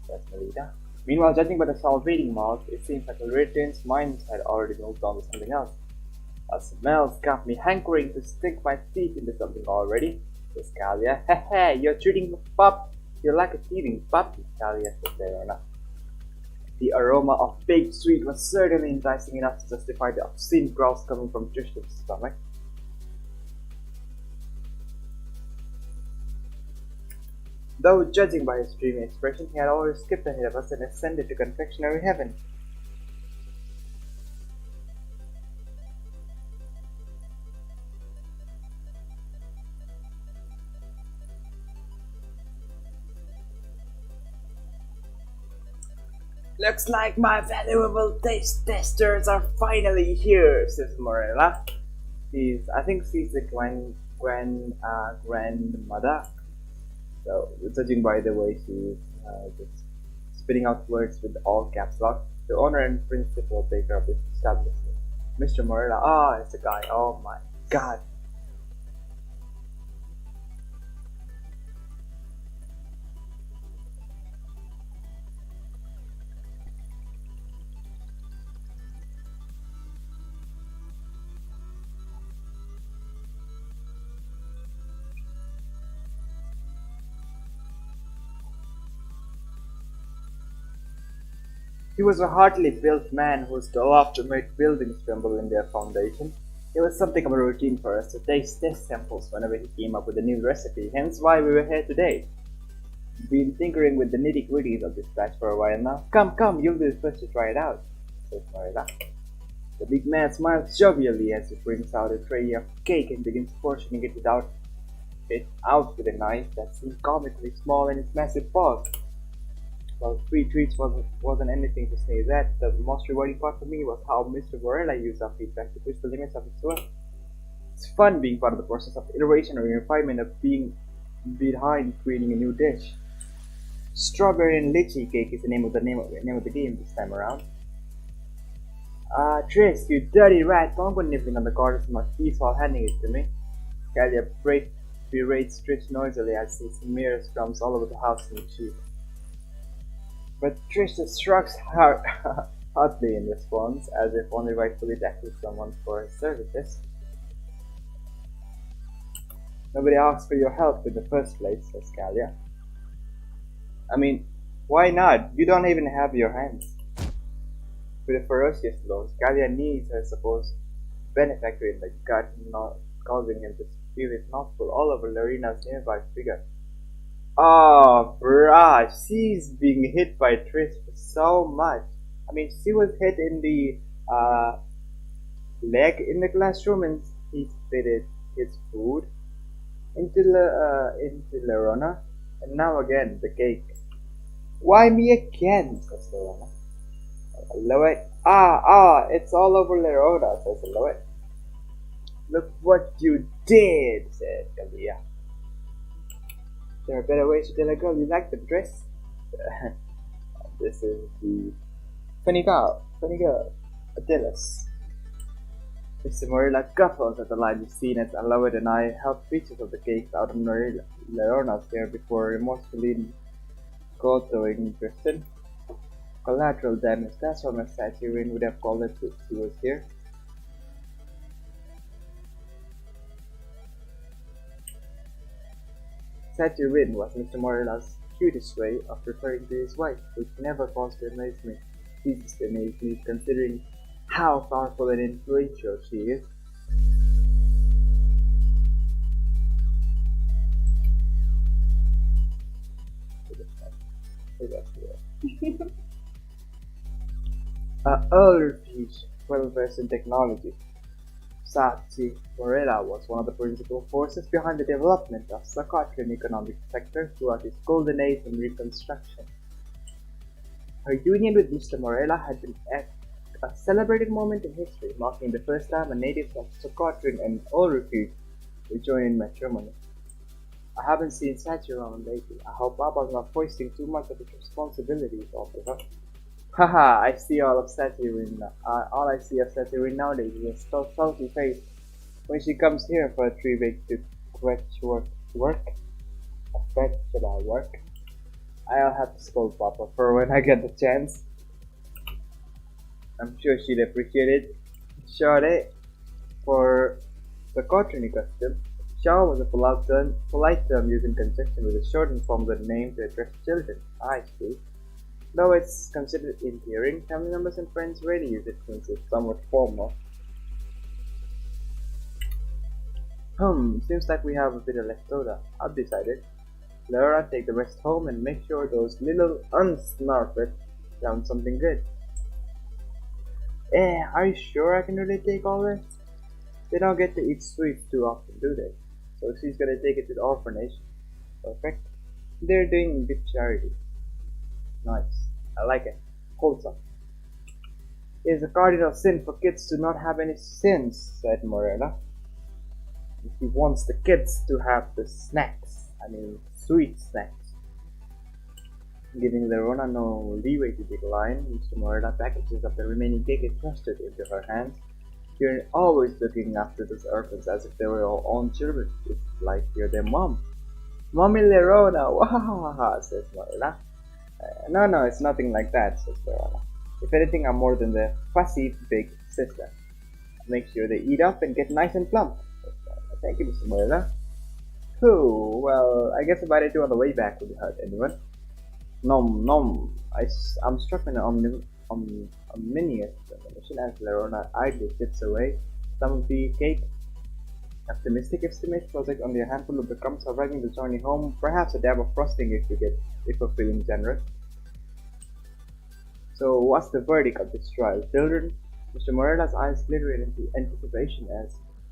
Speaker 1: Says Nolita. Meanwhile, judging by the salivating mouth, it seems like the Radiant's mind had already moved on to something else. A smell's got me hankering to stick my teeth into something already. Says Kalia. Hehe, you're treating a pup. You're like a teething puppy, Kalia says Verona. The aroma of baked sweet was certainly enticing enough to justify the obscene growls coming from Tristan's stomach. Though, judging by his dreamy expression, he had already skipped ahead of us and ascended to confectionery heaven. Looks like my valuable taste testers are finally here, says Morella. I think she's the grandmother. So, judging by the way she's just spitting out words with all caps lock, the owner and principal baker of this establishment, Mr. Morella. Ah, it's a guy. Oh my god. He was a hardly built man who stole off to make buildings tremble in their foundation. It was something of a routine for us to taste test samples whenever he came up with a new recipe, hence why we were here today. Been tinkering with the nitty-gritties of this batch for a while now. Come, come, you'll be the first to try it out, says Marilla. The big man smiles jovially as he brings out a tray of cake and begins portioning it out with a knife that seems comically small in its massive paws. Well, free treats wasn't anything to say that. The most rewarding part for me was how Mr. Varela used our feedback to push the limits of his work. It's fun being part of the process of iteration or refinement of being behind creating a new dish. Strawberry and lychee cake is the name of the game this time around. Tris, you dirty rat! Don't go nibbling on the corners of my piece while handing it to me. Kalia berates Trish noisily as he smears crumbs all over the house in the sheet. But Trish just shrugs hotly in response, as if only rightfully taxing someone for his services. Nobody asked for your help in the first place, says Kalia. I mean, why not? You don't even have your hands. With a ferocious blow, Kalia knees her supposed benefactor in the gut, causing him to spew his mouthful all over Lorena's nearby figure. Oh, bruh, she's being hit by Trish so much. I mean, she was hit in the leg in the classroom and he spitted his food into Lorena, and now again the cake. Why me again, says Lorena. Loet, it's all over Lorena, says Loet. Look what you did, said Kalia. There are better ways to tell a girl you like the dress. This is the funny girl, Adelise. Mr. Morilla guffles at the lively scene as Aloet and I help pieces of the cakes out of Leona's hair before remorsefully gotoing Kristen. Collateral damage, that's what my Saturine would have called it if she was here. Saturine was Mr. Morilla's cutest way of referring to his wife, which never fails to amaze me. Jesus amazed me considering how powerful and influential she is. Early refuge, well-versed in technology. Sachi Morella was one of the principal forces behind the development of Socotrine economic sector throughout its golden age and reconstruction. Her union with Mr. Morella had been a celebrated moment in history, marking the first time a native of Socotrine and Old Refuge would join in matrimony. I haven't seen Sachi around lately. I hope Papa's not foisting too much of his responsibilities onto her. Haha, I see all of Saturine nowadays is a salty face when she comes here for a 3 week to work. I'll have to scold Papa for when I get the chance. I'm sure she'd appreciate it. Shawty, for the Cotrine custom, Shaw was a polite term used in conjunction with a shortened form of the name to address children. I see. Though it's considered endearing, family members and friends rarely use it since it's somewhat formal. Seems like we have a bit of leftover. I've decided. Laura, take the rest home and make sure those little unsnarfed found something good. Are you sure I can really take all this? They don't get to eat sweets too often, do they? So she's gonna take it to the orphanage. Perfect. They're doing good charity. Nice. I like it. wholesome. It is a cardinal sin for kids to not have any sins, said Morella. He wants the kids to have the snacks, sweet snacks. Giving Lerona no leeway to decline, Mr. Morella packages up the remaining cake and thrusted it into her hands. You're always looking after those orphans as if they were your own children. It's like you're their mom. Mommy Lerona, wahahaha, says Morella. No, it's nothing like that, says Lerona. If anything, I'm more than the fussy big sister. Make sure they eat up and get nice and plump. Thank you, Mr. Morella. Cool, well, I guess if I did do on the way back would hurt anyone. Nom. I'm struck in an ominous mission as Lerona idly slips away. Some of the cake. Optimistic estimate project only a handful of the crumbs surviving the journey home. Perhaps a dab of frosting if we're feeling generous. So what's the verdict of this trial, children? Mr. Morella's eyes glitter in anticipation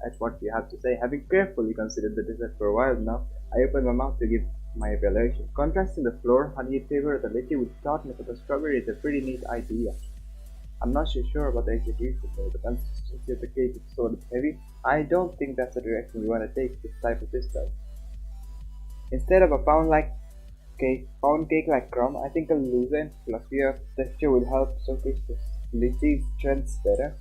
Speaker 1: at what you have to say. Having carefully considered the dessert for a while now, I opened my mouth to give my evaluation. Contrasting the floor, honey flavor of the lychee with tartness of the strawberry is a pretty neat idea. I'm not so sure about the execution though. The consistency of the cake is sort of heavy. I don't think that's the direction we want to take this type of system. Instead of a pound cake like crumb, I think a loosened fluffy texture will help showcase the lychee's strengths better.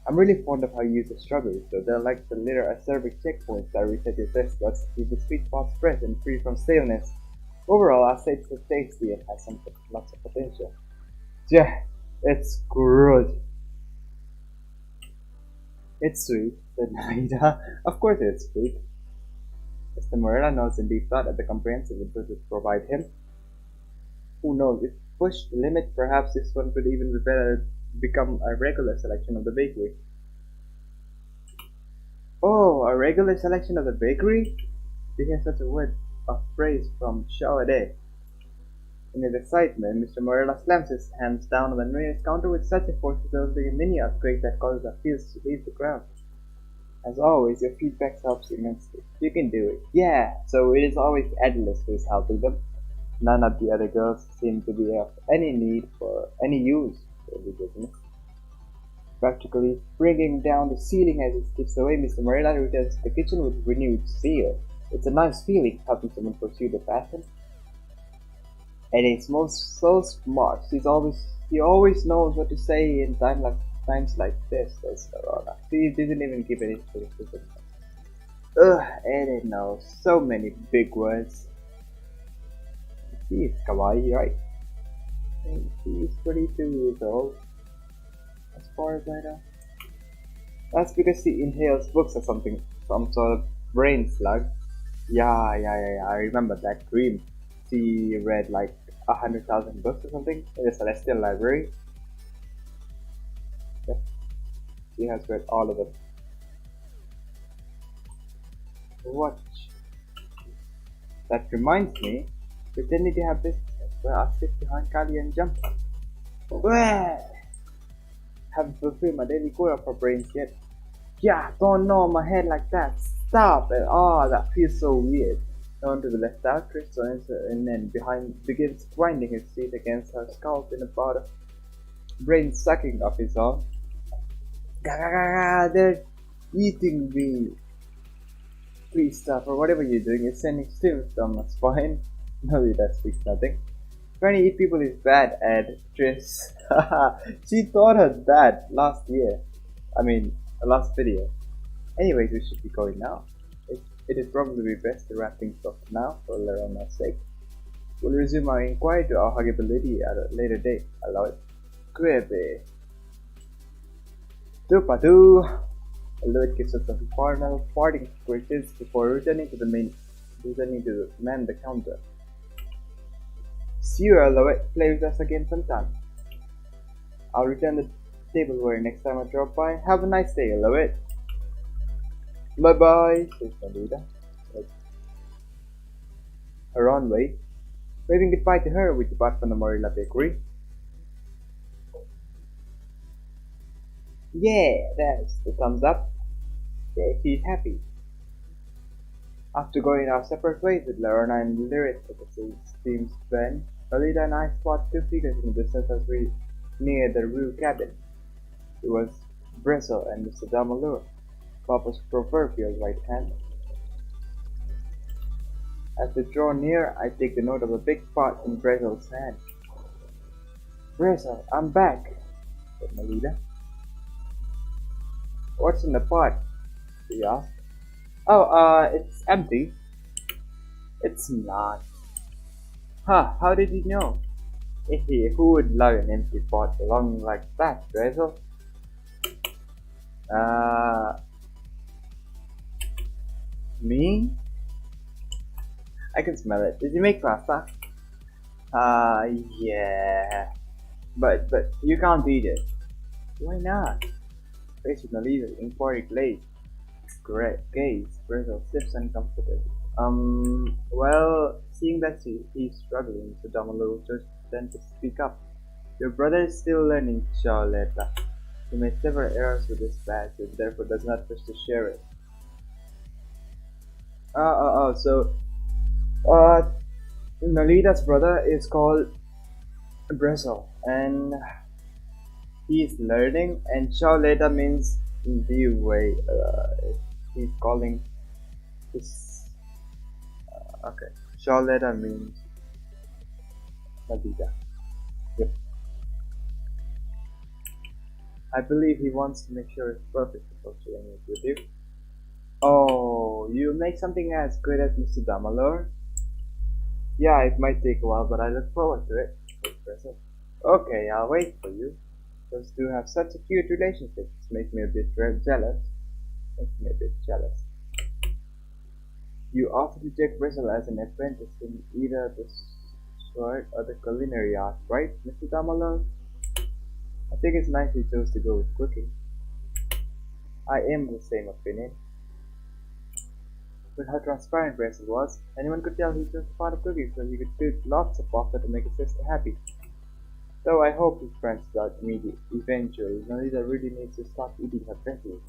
Speaker 1: I'm really fond of how you use the strawberries, so they're like the little acerbic checkpoints that reset your taste buds to keep the sweet spots fresh and free from staleness. Overall, I'd say it's tasty and has lots of potential. Yeah, it's good. It's sweet, said Naida. Of course it's sweet. Mr. Morella nods in deep thought at the comprehensive input it provide him. Who knows, if pushed to the limit, perhaps this one could even be better become a regular selection of the bakery. Oh, a regular selection of the bakery? To hear such a word of praise from Shawade. In his excitement, Mr. Morella slams his hands down on the nearest counter with such a force that there will be a mini earthquake that causes the fields to leave the ground. As always, your feedback helps immensely. You can do it. Yeah, so it is always Adelise who is helping them. None of the other girls seem to be of any use for the business. Practically bringing down the ceiling as it skips away, Mr. Morella returns to the kitchen with renewed zeal. It's a nice feeling helping someone pursue the passion. And it's so smart. He always knows what to say in times like this, says Aurora. He doesn't even give any criticism. Eden knows so many big words. He is kawaii, right? And he's 22 years old, as far as I know. That's because he inhales books or something, some sort of brain slug. Yeah, I remember that dream. She read like 100,000 books or something in the Celestial Library. Yep, she has read all of them. Watch. That reminds me, pretending to have business where I sit behind Kali and jump. Haven't fulfilled my daily quota for brains yet. Yeah, don't gnaw my head like that. Stop it. Oh, that feels so weird. Down to the left out, Chris joins her and then begins grinding his teeth against her scalp in about a brain sucking of his own. They're eating me. Please stop, or whatever you're doing is sending stings down my spine. No, that speaks nothing. Trying to eat people is bad, Ed. Tris. She taught her that last video. Anyways, we should be going now. It is probably best to wrap things up now for Lerona's sake. We'll resume our inquiry to our huggability at a later date. Allow it. Grebe. Dupadu. Aloyd gives us some final parting greetings before returning to man the counter. See you, Aloyd. Play with us again sometime. I'll return the tableware next time I drop by. Have a nice day, Aloyd. Bye bye, says Nalida. Her own way. Waving goodbye to her, we depart from the Morilla bakery. Yeah, that's the thumbs up. Yeah, she's happy. After going our separate ways with Lerona and Lyric at the steam's bend, Nalida and I spot two figures in the distance as we near the rear cabin. It was Bresel and Mr. Damalure, Papa's proverbial right hand. As they draw near, I take the note of a big pot in Bresel's hand. Bresel, I'm back, said Melida. What's in the pot? She asked. Oh, it's empty. It's not. Huh, how did you know? Who would love an empty pot belonging like that, Bresel? Me? I can smell it. Did you make pasta? Yeah. But you can't eat it. Why not? Face with Nalisa's inquiry glaze. Great gaze. Bresel sips uncomfortably. Well, seeing that he's struggling, so Damalo just then to speak up. Your brother is still learning, Charlotta. He made several errors with his badge and therefore does not wish to share it. So Nalita's brother is called Bresel, and he's learning, and Charlotta means the way he's calling this. Okay, Charlotta means Nalita. Yep. I believe he wants to make sure it's perfect before sharing it with you. Oh, you make something as good as Mr. Damalore? Yeah, it might take a while, but I look forward to it. Okay, I'll wait for you. Those two have such a cute relationship. It makes me a bit jealous. You offer to take Bresel as an apprentice in either the sword or the culinary art, right, Mr. Damalore? I think it's nice you chose to go with cooking. I am of the same opinion. But how transparent Bresel was, anyone could tell he chose the part of cooking so he could do lots of pasta to make his sister happy. Though I hope his friends out eventually. Nalita really needs to stop eating her veggies.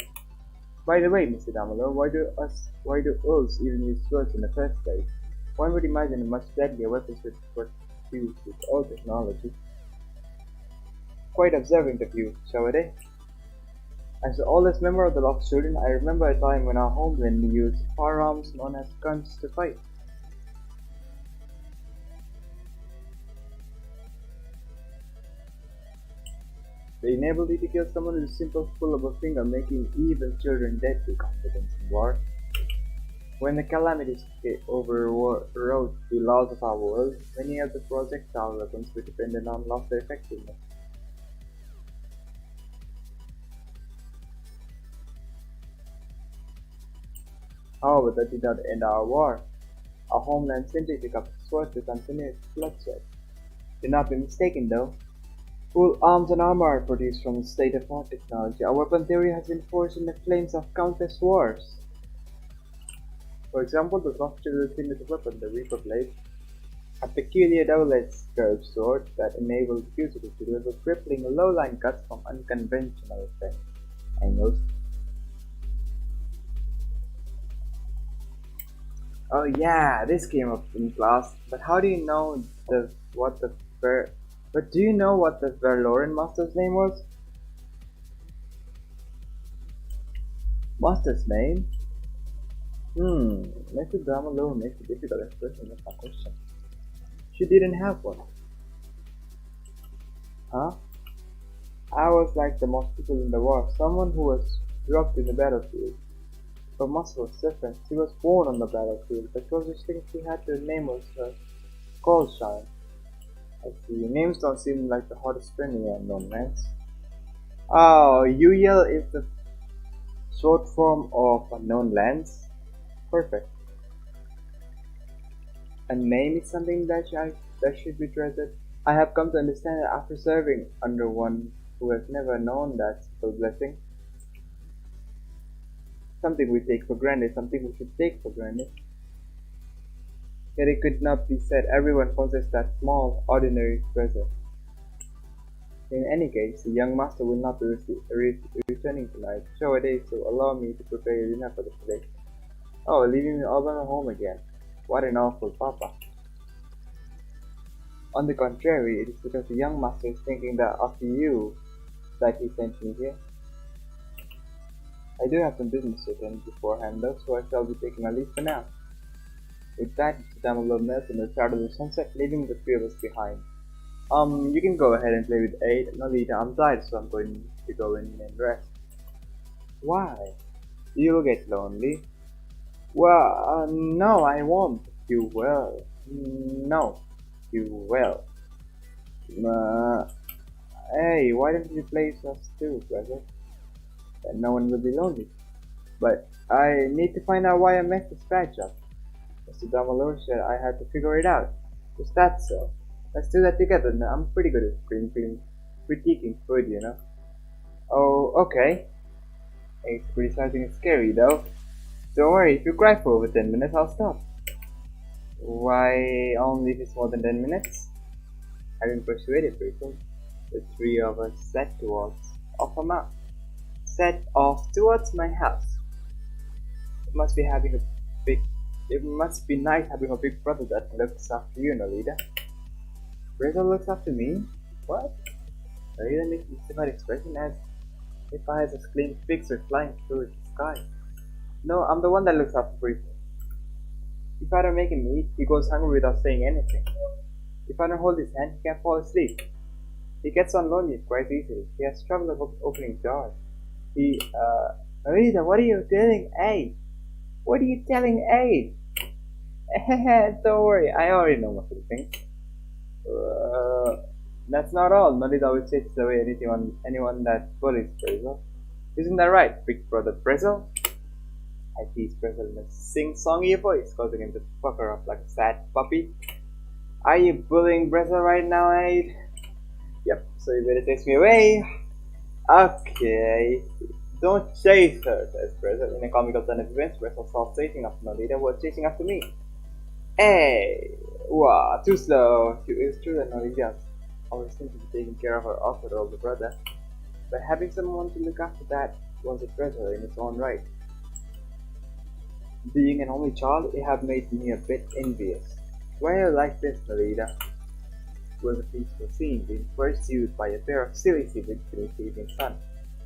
Speaker 1: By the way, Mr. Damalore, why do elves even use swords in the first place? One would imagine a much deadlier weapons would used with all technology. Quite observant of you, Shawade. As the oldest member of the Lost Children, I remember a time when our homeland used firearms known as guns to fight. They enabled you to kill someone with a simple pull of a finger, making even children deadly confidence in war. When the calamities overrode the laws of our world, many of the projectile weapons we depended on lost their effectiveness. However, that did not end our war. Our homeland simply took up the sword to continue its bloodshed. Do not be mistaken, though. Full arms and armor are produced from the state-of-art technology. Our weapon theory has been forged in the flames of countless wars. For example, the Lost Children's signature weapon, the Reaper Blade, a peculiar double-edged curved sword that enables fugitives to deliver crippling low-line cuts from unconventional angles. Oh yeah, this came up in class. But how do you know what the Verloren master's name was? Master's name? Mr. Damalore makes a difficult expression of my question. She didn't have one. Huh? I was like the most people in the war, someone who was dropped in the battlefield. Her muscle was different. She was born on the battlefield. The closest thing she had to a name was her Socotrine. I see. Names don't seem like the hottest friend in unknown lands. Oh, UL is the short form of unknown lands. Perfect. A name is something that should be treasured. I have come to understand that after serving under one who has never known that simple blessing. Something we take for granted, something we should take for granted. Yet it could not be said everyone possessed that small, ordinary treasure. In any case, the young master will not be returning tonight. Show a day, so allow me to prepare your dinner for the today. Oh, leaving me all alone at home again. What an awful papa. On the contrary, it is because the young master is thinking that of you that he sent me here. I do have some business to attend beforehand though, so I shall be taking a leave for now. With that, Mr. Dumbledore melts in the shadow of the sunset, leaving the three of us behind. You can go ahead and play with 8. Nolita, I'm tired, so I'm going to go in and rest. Why? You'll get lonely. Well, no, I won't. You will. No, you will. Hey, why don't you play with us too, brother? Then no one will be lonely. But I need to find out why I messed this badge up. Mr. Dumbledore said I had to figure it out. Is that so? Let's do that together. I'm pretty good at critiquing food, you know. Oh, okay. It's criticizing is scary, though. Don't worry, if you cry for over 10 minutes, I'll stop. Why only if it's more than 10 minutes? Having persuaded people, the three of us set off towards my house. It must be nice having a big brother that looks after you, Nolita. Brizzo looks after me? What? Nolita makes a mystified expression as if I had a clean fixer flying through the sky. No, I'm the one that looks after Brizzo. If I don't make him eat, he goes hungry without saying anything. If I don't hold his hand, he can't fall asleep. He gets on lonely quite easily. He has trouble opening doors. Nolita, what are you telling Aid? What are you telling Aid? Don't worry, I already know most of the things. That's not all. Nolita will chase away anyone that bullies Brizzo. Isn't that right, big brother Brizzo? I tease Brizzo in a sing-songy voice, causing him to pucker up like a sad puppy. Are you bullying Brizzo right now, Aid? Yep, so you better chase me away. Okay. Don't chase her, says Brizzo. In a comical turn of events, Brizzo stops chasing after Nolita, who was chasing after me. Hey! Wow, too slow. It's true that Nolita always seems to be taking care of her awkward older brother, but having someone to look after that was a treasure in its own right. Being an only child, it had made me a bit envious. Why are you like this, Nolita? It was a peaceful scene, being pursued by a pair of silly siblings beneath the evening sun.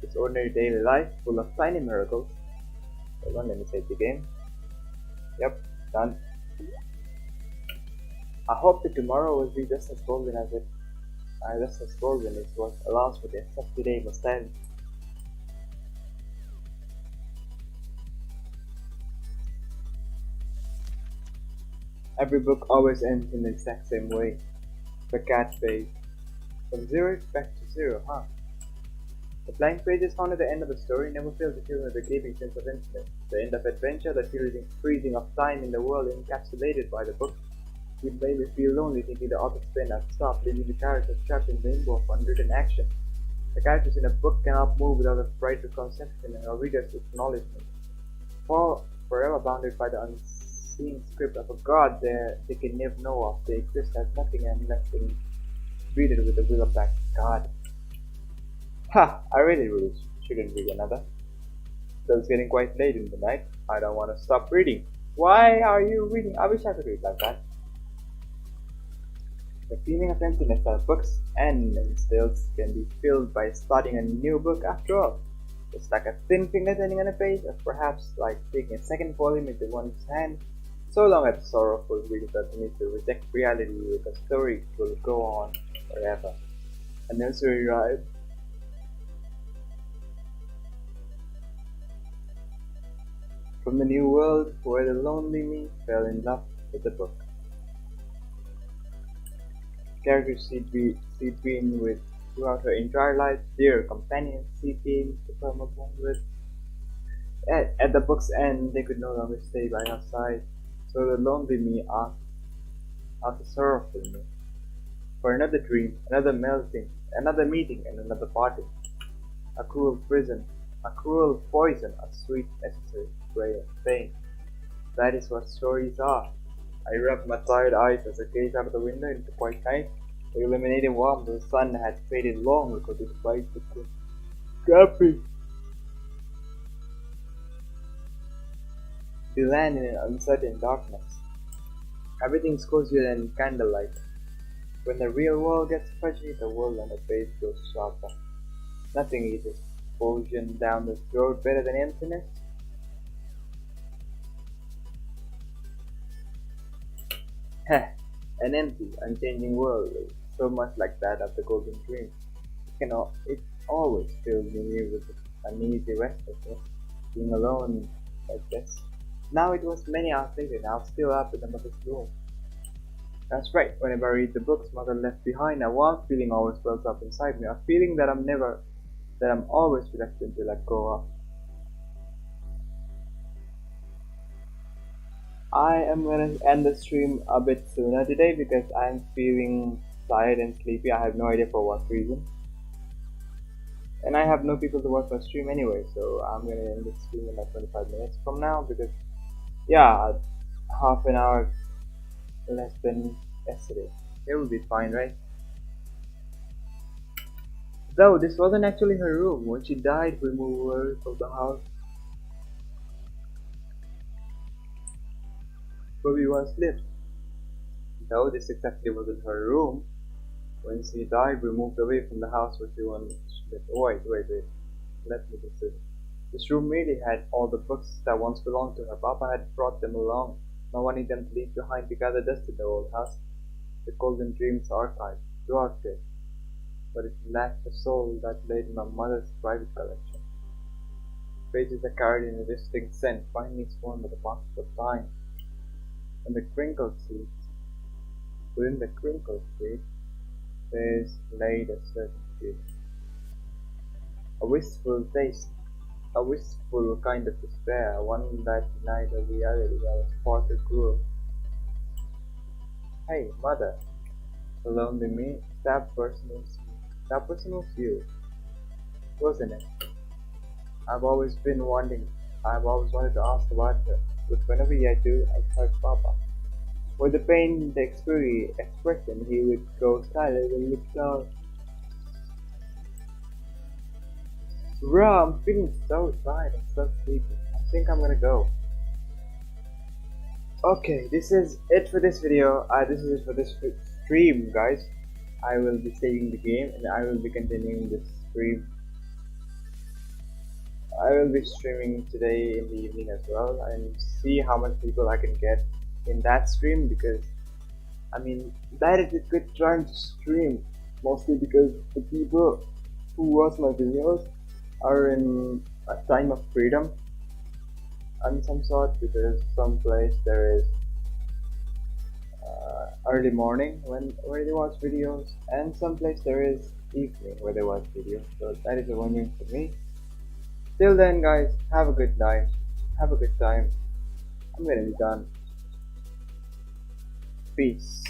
Speaker 1: Its ordinary daily life, full of tiny miracles. Hold on, let me save the game. Yep, done. I hope that tomorrow will be just as golden as what allows for the effect today must end. Every book always ends in the exact same way. The cat phase. From zero back to zero, huh? The blank pages found at the end of the story never fail to fill with a gaping sense of emptiness. The end of adventure, the freezing of time in the world encapsulated by the book. It made me feel lonely thinking the author's pen had stopped, leaving the characters trapped in the limbo of unwritten action. The characters in a book cannot move without a brighter conception and a reader's acknowledgement. Forever bounded by the unseen script of a god they can never know of, they exist as nothing unless greeted with the will of that god. Ha! I really shouldn't read another. Though it's getting quite late in the night, I don't want to stop reading. Why are you reading? I wish I could read like that. The feeling of emptiness that books and instills can be filled by starting a new book after all. It's like a thin finger turning on a page, or perhaps like taking a second volume into one's hand. So long as the sorrowful reader doesn't need to reject reality, the story will go on forever. A nursery rhyme. From the new world where the lonely me fell in love with the book. Characters she'd been with throughout her entire life, dear companions she came to become a bond with. At the book's end, they could no longer stay by her side, so the lonely me asked the sorrowful me for another dream, another meeting, and another party. A cruel prison, a cruel poison, a sweet necessary spray of pain. That is what stories are. I rubbed my tired eyes as I gazed out of the window into the quiet night. The illuminating warmth of the sun had faded long ago despite the scrappy. We land in an uncertain darkness. Everything's cozier than candlelight. When the real world gets pudgy, the world on the page goes sharper. Nothing eats explosion down the throat better than emptiness. Heh, an empty, unchanging world is so much like that of the golden dream. It always fills me with uneasy restlessness, being alone like this. Now it was many hours later and I was still up in the mother's room. That's right, whenever I read the books Mother left behind, a warm feeling always wells up inside me, a feeling that I'm always reluctant to let go of. I am gonna end the stream a bit sooner today because I'm feeling tired and sleepy. I have no idea for what reason. And I have no people to watch my stream anyway, so I'm gonna end the stream in like 25 minutes from now because, yeah, half an hour less than yesterday. It will be fine, right? Though this wasn't actually her room. When she died, we moved her from the house where we once lived. Though this exactly wasn't her room. When she died, we moved away from the house where she once lived. Wait. Let me consider. This room really had all the books that once belonged to her. Papa had brought them along, not wanting them to leave behind to gather dust in the old house. The Golden Dreams archive, dwarfed it, but it lacked the soul that lay in my mother's private collection. Pages are carried in a distinct scent, finely worn by the passage of time. And the crinkled sheets, within the crinkled sheet, there is laid a certain feeling. A wistful taste, a wistful kind of despair, one that denied a reality that was far too cruel. Hey, mother, the lonely me, that person was you, wasn't it? I've always wanted to ask about her, but whenever I do, I try Papa. With the pain, the expression, he would go silent and look down. Bro, I'm feeling so tired and so sleepy. I think I'm gonna go. Okay, this is it for this video. This is it for this stream, guys. I will be saving the game and I will be continuing this stream. I will be streaming today in the evening as well and see how much people I can get in that stream, because I mean that is a good time to stream, mostly because the people who watch my videos are in a time of freedom and some sort, because some place there is early morning where they watch videos, and some place there is evening where they watch videos, so that is a win-win for me. Till then, guys, have a good night, have a good time. I'm gonna be done. Peace.